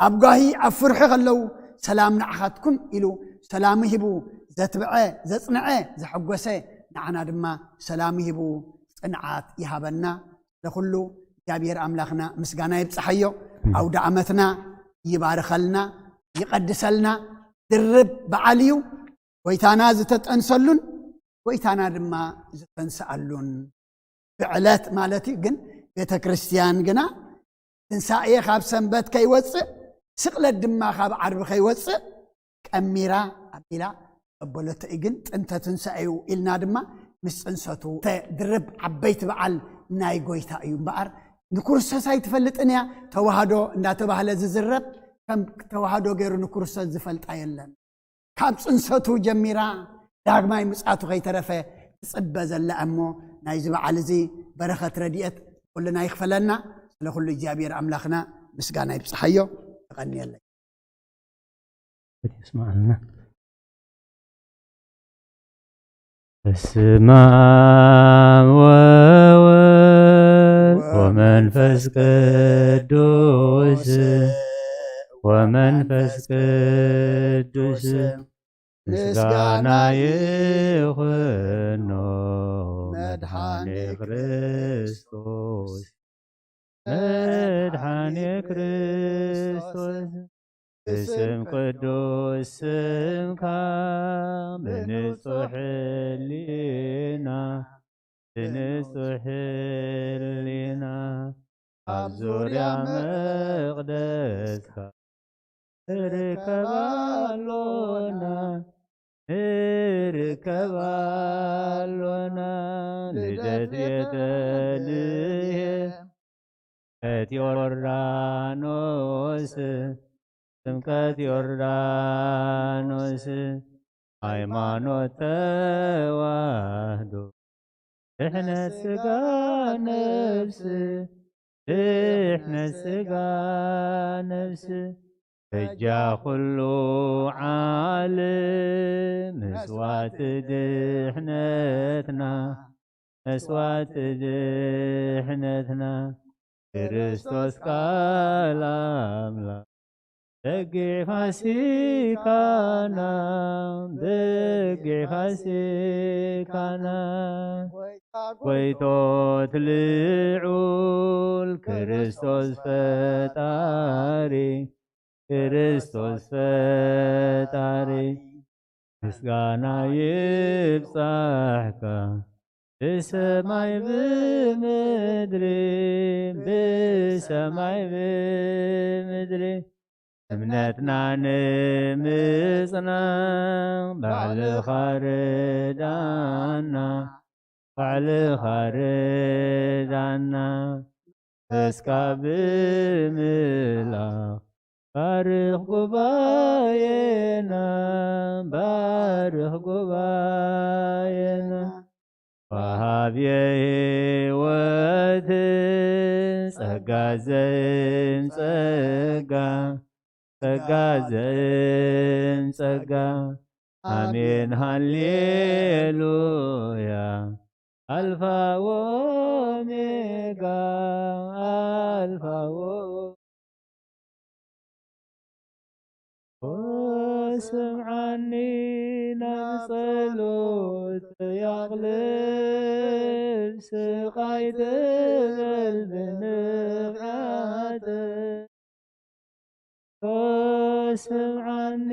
ኣብ ጓሂ ኣብ ፍርሒ ከለው ሰላም ንዓኻትኩም ኢሉ ሰላም ሂቡ ዘትብዐ ዘጽንዐ ዝሐጎሰ ንዓና ድማ ሰላም ሂቡ ጽንዓት ይሃበና ለኹሉ እግዚአብሔር ኣምላኽና ምስጋና ይብጽሐዮ ኣውደ ዓመትና ይባርከልና ይቀድሰልና ድርብ በዓል እዩ ጎይታና ዝተጠንሰሉን ጎይታና ድማ ዝተንሰኣሉን ብዕለት ማለት ግን ቤተ ክርስቲያን ግና ትንሳኤ ካብ ሰንበት ከይወፅእ ስቕለት ድማ ካብ ዓርቢ ከይወፅእ ቀሚራ ኣቢላ ቀበለተ ግን ጥንተ ትንሳኤዩ ኢልና ድማ ምስ ጽንሰቱ ድርብ ዓበይቲ በዓል ናይ ጎይታ እዩ እምበኣር ንክርስቶስ ኣይትፈልጥን እያ ተዋህዶ እንዳተባህለ ዝዝረብ ከም ተዋህዶ ገይሩ ንክርስቶስ ዝፈልጣ የለን ካብ ጽንሰቱ ጀሚራ ዳግማይ ምጽኣቱ ከይተረፈ ትጽበ ዘላ እሞ ናይ ዝበዓል እዚ በረኸት ረድኤት ኩልና ይኽፈለና ስለኩሉ እግዚአብሔር ኣምላኽና ምስጋና ይብጽሐዮ ተቐኒየለይ اسمعنا በስመ አብ ወወልድ ወመንፈስ ቅዱስ ምስጋና ይሁን መድኃኔ ክርስቶስ እስም ቅዱስ ስምካ በንጹሕ ሕሊና ኣብ ዙርያ መቕደስካ ንርከባሎና ልደት ቤተልሔም ዮርዳኖስ ጥምቀት ዮርዳኖስ ሃይማኖት ተዋህዶ ድሕነት ሥጋ ነፍስ እጃ ኩሉ ዓለም መስዋዕት ድሕነትና ክርስቶስ ቃል አምላክ ደጌ ፋሲካና ጎይቶት ልዑል ክርስቶስ ፈጣሪ ምስጋና ይብጻሕካ ብሰማይ ብምድሪ እምነትና ንምጽናዕ ባዕልኻ ርዳና እስካ ብምላኽ ባርኽ ጉባኤና ወሃብየ ሕይወትን ጸጋ ዘእምጸጋ አሜን ሃሌሉያ አልፋ ወኦሜጋ ስምዓኒ ናብ ጸሎት ያቕልል ስቓይ ትበል ብንብዓት ስምዓኒ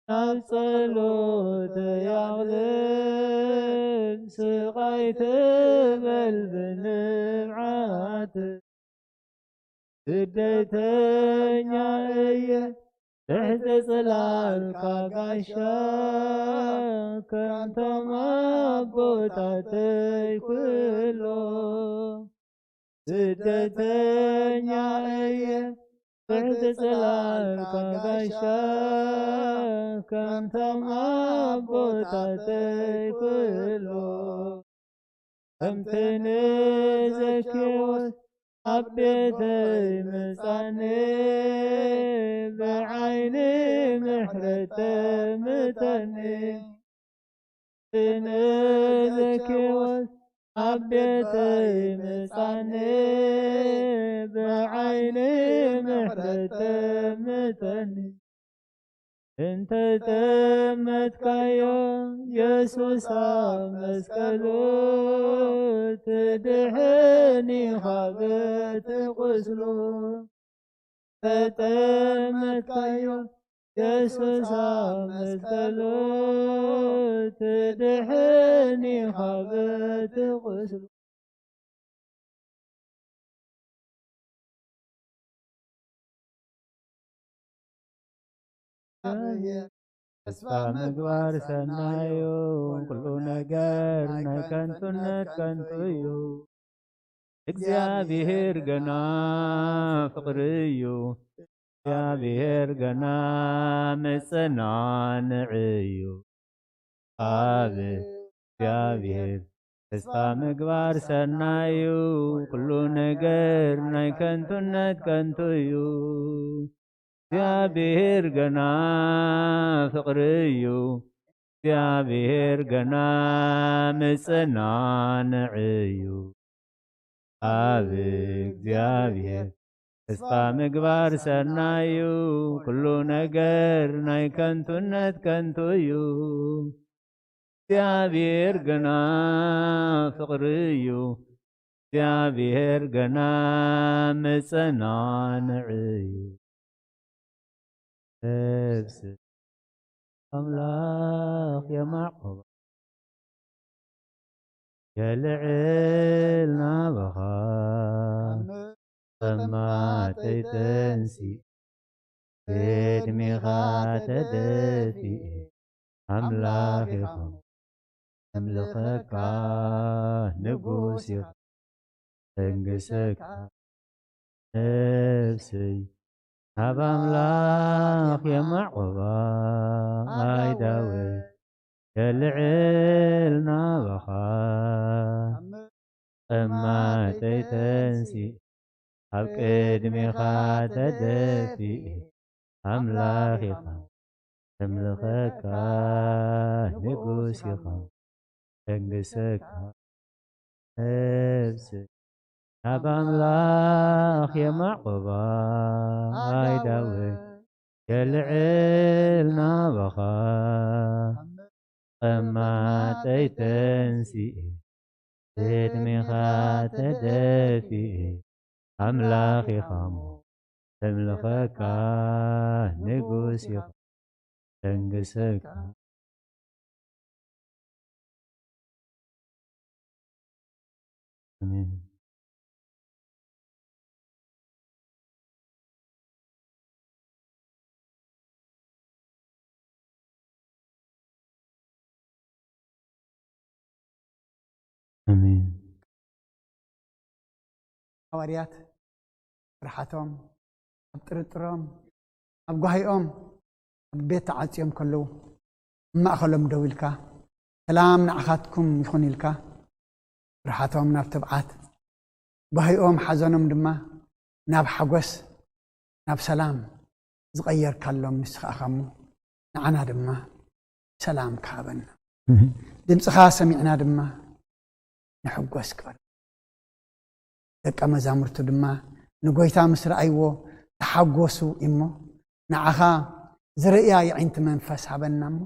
ናብ ጸሎት ያቕልል ስቓይ ትበል ብንብዓት ስደተኛ እየ تحت ظلالك غشا كنت مبوتاتي كله سدتنيا ايه تحت ظلالك غشا كنت مبوتاتي كله امتني زكيوت أبيتي مساني بعيني محرة متني تنذكي أبيتي مساني بعيني محرة متني انت تمت كايو يسوس مسكلو تدحني خابت قسلو تتمت كايو يسوس مسكلو تدحني خابت قسلو ተስፋ ምግባር ሰናዩ ኩሉ ነገር ናይ ከንቱነት ከንቱ እዩ እግዚአብሔር ገና ፍቅሪ እዩ እግዚአብሔር ገና መጸናንዕ እዩ አብ እግዚአብሔር ተስፋ ምግባር ሰናዩ ኩሉ ነገር ናይ ከንቱነት ከንቱ እዩ እግዚአብሔር ገና ፍቅሪ እዩ እግዚአብሔር ገና መጸናንዕ እዩ አብ እግዚአብሔር ተስፋ ምግባር ሰናዩ ኩሉ ነገር ናይ ከንቱነት ከንቱ እዩ እግዚአብሔር ገና ፍቅሪ እዩ እግዚአብሔር ገና መጸናንዕ እዩ ነፍስ አምላክ የማዕቆብ የልዕል ናበኻ ሰማተይ ተንሲ ቅድሚኻ ተደፊአ አምላክ ኢኻ ኣምልኸካ ንጉስ ኢኻ ተንግሰካ ነፍሰይ ኣብ ኣምላኽ የማዕቆባ ኣይዳወ የልዕል ናበኻ ጸማተይ ተንሲእ ኣብ ቅድሚኻ ተደፊአ ኣምላኽ ኢኻ ተምልኸካ ንጉስ ኢኻ ተንግሰካ ነፍሰይ ኣብ ኣምላኽ የማዕቆባ ኣይዳወ የልዕል ናበኻ ጸማተይ ተንሲእ ቅድሚኻ ተደፊአ ኣምላኽ ኢኻ ተምልኸካ ንጉስ ኢኻ ተንግሰካ አሜን። አሜን። ሐዋርያት ፍርሓቶም ኣብ ጥርጥሮም ኣብ ጓሂኦም ኣብ ቤት ተዓፅዮም ከለዉ ማእኸሎም ደው ኢልካ ሰላም ንዓኻትኩም ይኹን ኢልካ ፍርሓቶም ናብ ትብዓት ጓሂኦም ሓዘኖም ድማ ናብ ሓጎስ ናብ ሰላም ዝቐየርካሎም ንስኻ ኢኻ እሞ ንዓና ድማ ሰላም ካበና ድምፅኻ ሰሚዕና ድማ ንሕጎስ ክበል ደቀ መዛሙርቱ ድማ ንጎይታ ምስ ረኣይዎ ተሓጎሱ እሞ ንዓኻ ዝርእያ የዒንቲ መንፈስ ሃበና እሞ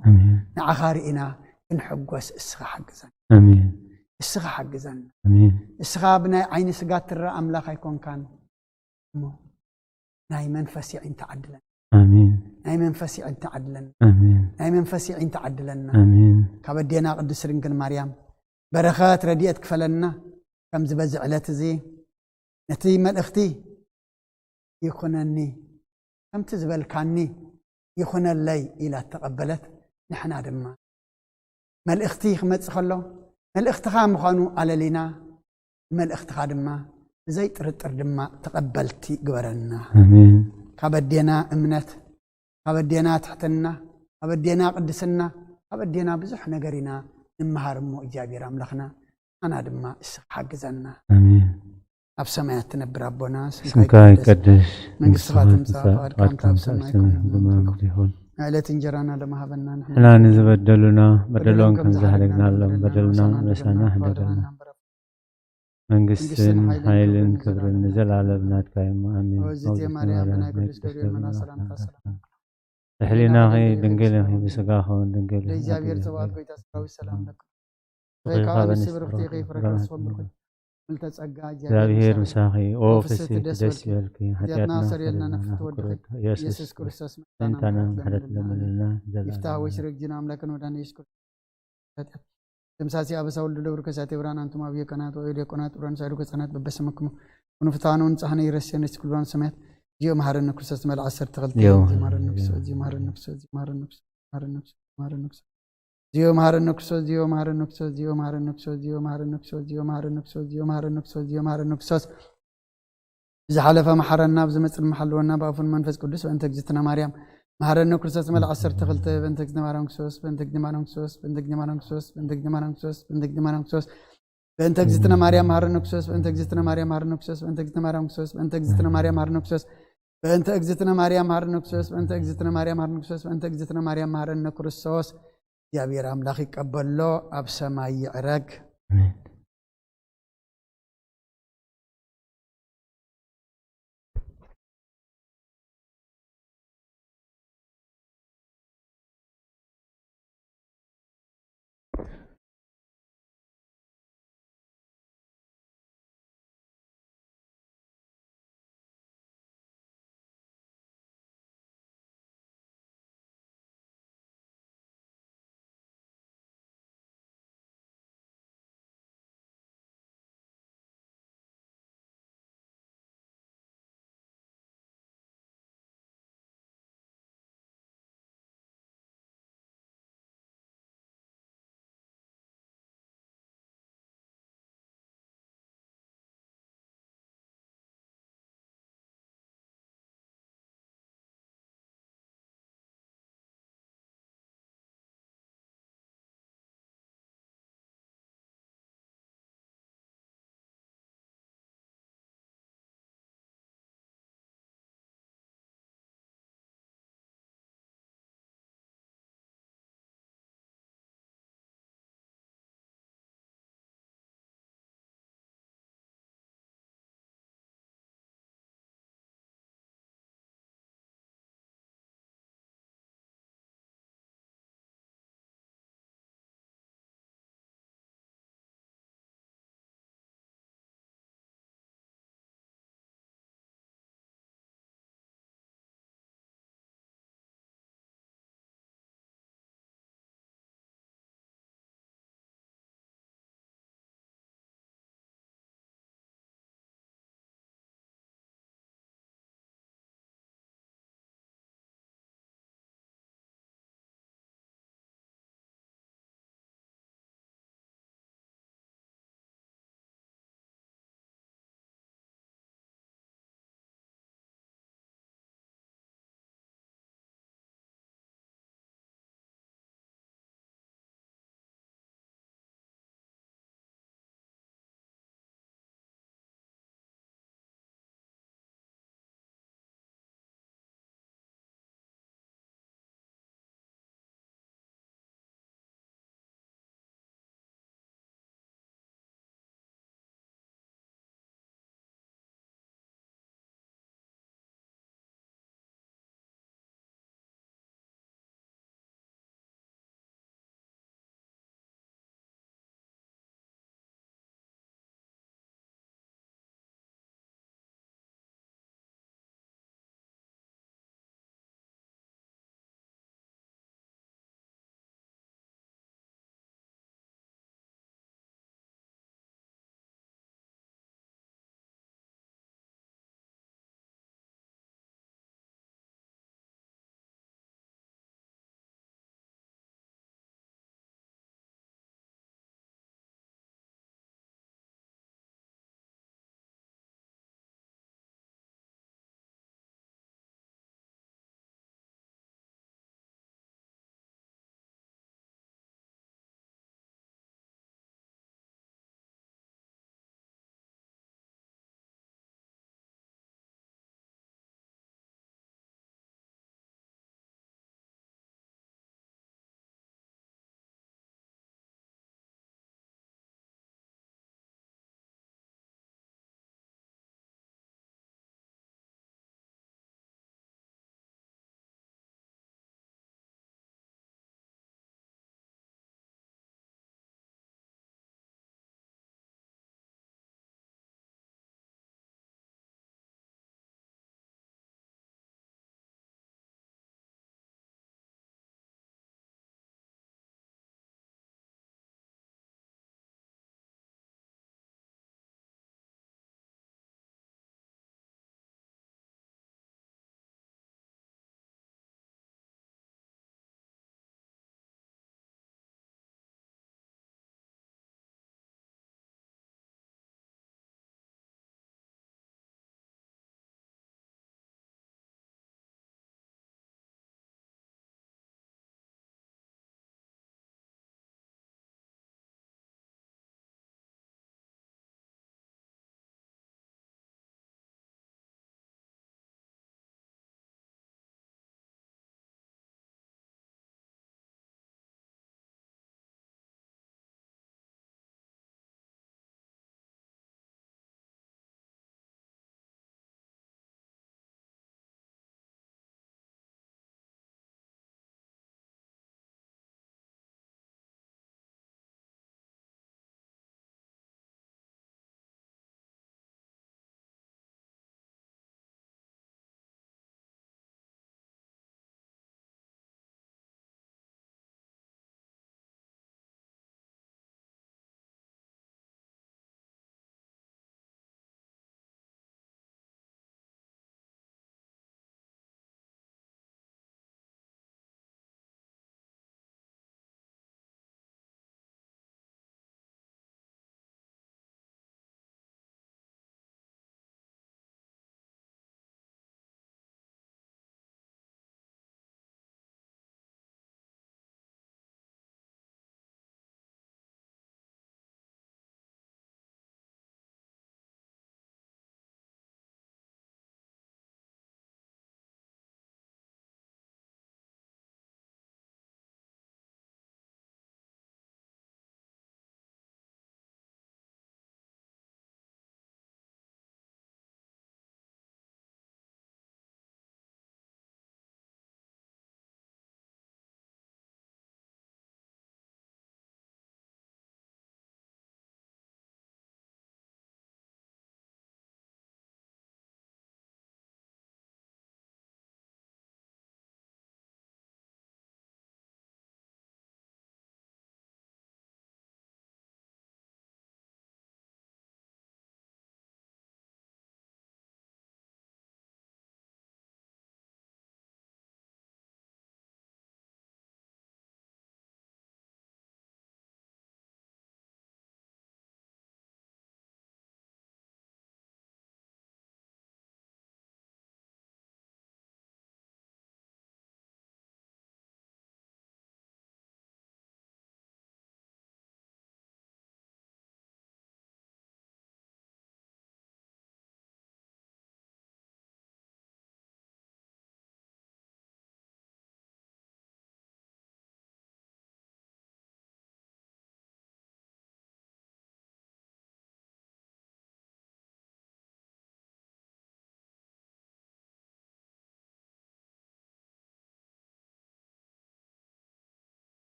ንዓኻ ርኢና ክንሕጎስ እስኻ ሓግዘና እስኻ ሓግዘና እስኻ ብናይ ዓይኒ ስጋ ትረአ ኣምላኽ ኣይኮንካን እሞ ናይ መንፈስ የዒንቲ ዓድለና ናይ መንፈስ የዒንቲ ዓድለና ናይ መንፈስ የዒንቲ ዓድለና ካብ ኣዴና ቅድስት ድንግል ማርያም በረኸት ረድኤት ክፈለና ከም ዝበዝዕ ዕለት እዚ ነቲ መልእኽቲ ይኹነኒ ከምቲ ዝበልካኒ ይኹነለይ ኢላ ተቐበለት ንሕና ድማ መልእኽቲ ክመጽእ ከሎ መልእኽትኻ ምዃኑ ኣለሊና መልእኽትኻ ድማ ብዘይ ጥርጥር ድማ ተቐበልቲ ግበረና ካብ ኣዴና እምነት ካብ ኣዴና ትሕትና ካብ ኣዴና ቅድስና ካብ ኣዴና ብዙሕ ነገር ኢና نمهار مو إجابي رام لخنا أنا دم إسحاق زنا أب سمايات تنبر أبونا اسمك يقدس منقص خاتم صافر كم تاب سمايكم بما يكون عائلة إنجرانا لما هبنا نحن حنا نزبدلنا بدلون كم زهرقنا لهم بدلنا لسانا بدلنا منقسن حيلن كبرن نزل على بنات كايم آمين وزيتي مريم بنا قدس كبير منا سلام تسلام تحلينا غي دنقل غي بسقاخو دنقل لإجابير سواد قوي تسقاو السلام لكم غيقا بنسبر اختي غي فرق رسول بركم ملتس أقا እግዚአብሔር ምሳኺ ኦ ፍሲ ደስ ይበልኪ ኃጢአትና ሰር የልና ነፍስ ወድክ ኢየሱስ ክርስቶስ እንታና ሐደት ለምንና ይፍታ ወሽርክ ጅና አምላክን ወዳነ ኢየሱስ ክርስቶስ ተምሳሲ አበሳ ወልደ ደብር ከሳቴ ብራን አንቱም አብየ ቀናት ወይ ደቆናት ብራን ሳይዱ ከጸናት በበሰመክሙ ወንፍታኑን ጻህነ ይረሰነች ኩልባን ሰማያት ጂኦ መሐረነ ክርስቶስ መልዓ 10 ተገልጠ መሐረነ ክርስቶስ ጂኦ መሐረነ ክርስቶስ መሐረነ ክርስቶስ መሐረነ ክርስቶስ መሐረነ ክርስቶስ ዚዮ ማረነ ክርስቶስ ዚዮ ማረነ ክርስቶስ ዚዮ ማረነ ክርስቶስ ዚዮ ማረነ ክርስቶስ ዚዮ ማረነ ክርስቶስ ዚዮ ማረነ ክርስቶስ ዚዮ ማረነ ክርስቶስ ዝሓለፈ መሐረና ብዝመጽእ መሐለወና በአፉን መንፈስ ቅዱስ በእንተ እግዝእትነ ማርያም መሐረነ ክርስቶስ መልዓ 12 በእንተ እግዝእትነ ማርያም ክርስቶስ በእንተ እግዝእትነ ማርያም ክርስቶስ በእንተ እግዝእትነ ማርያም ክርስቶስ በእንተ እግዝእትነ ማርያም ክርስቶስ በእንተ እግዝእትነ ማርያም ክርስቶስ በእንተ እግዝእትነ ማርያም መሐረነ ክርስቶስ በእንተ እግዝእትነ ማርያም መሐረነ ክርስቶስ በእንተ እግዝእትነ ማርያም ክርስቶስ በእንተ እግዝእትነ ማርያም መሐረነ ክርስቶስ በእንተ እግዝእትነ ማርያም መሐረነ ክርስቶስ በእንተ እግዝእትነ ማርያም መሐረነ ክርስቶስ በእንተ እግዝእትነ ማርያም መሐረነ ክርስቶስ እግዚአብሔር አምላክ ይቀበሎ አብ ሰማይ ይዕረግ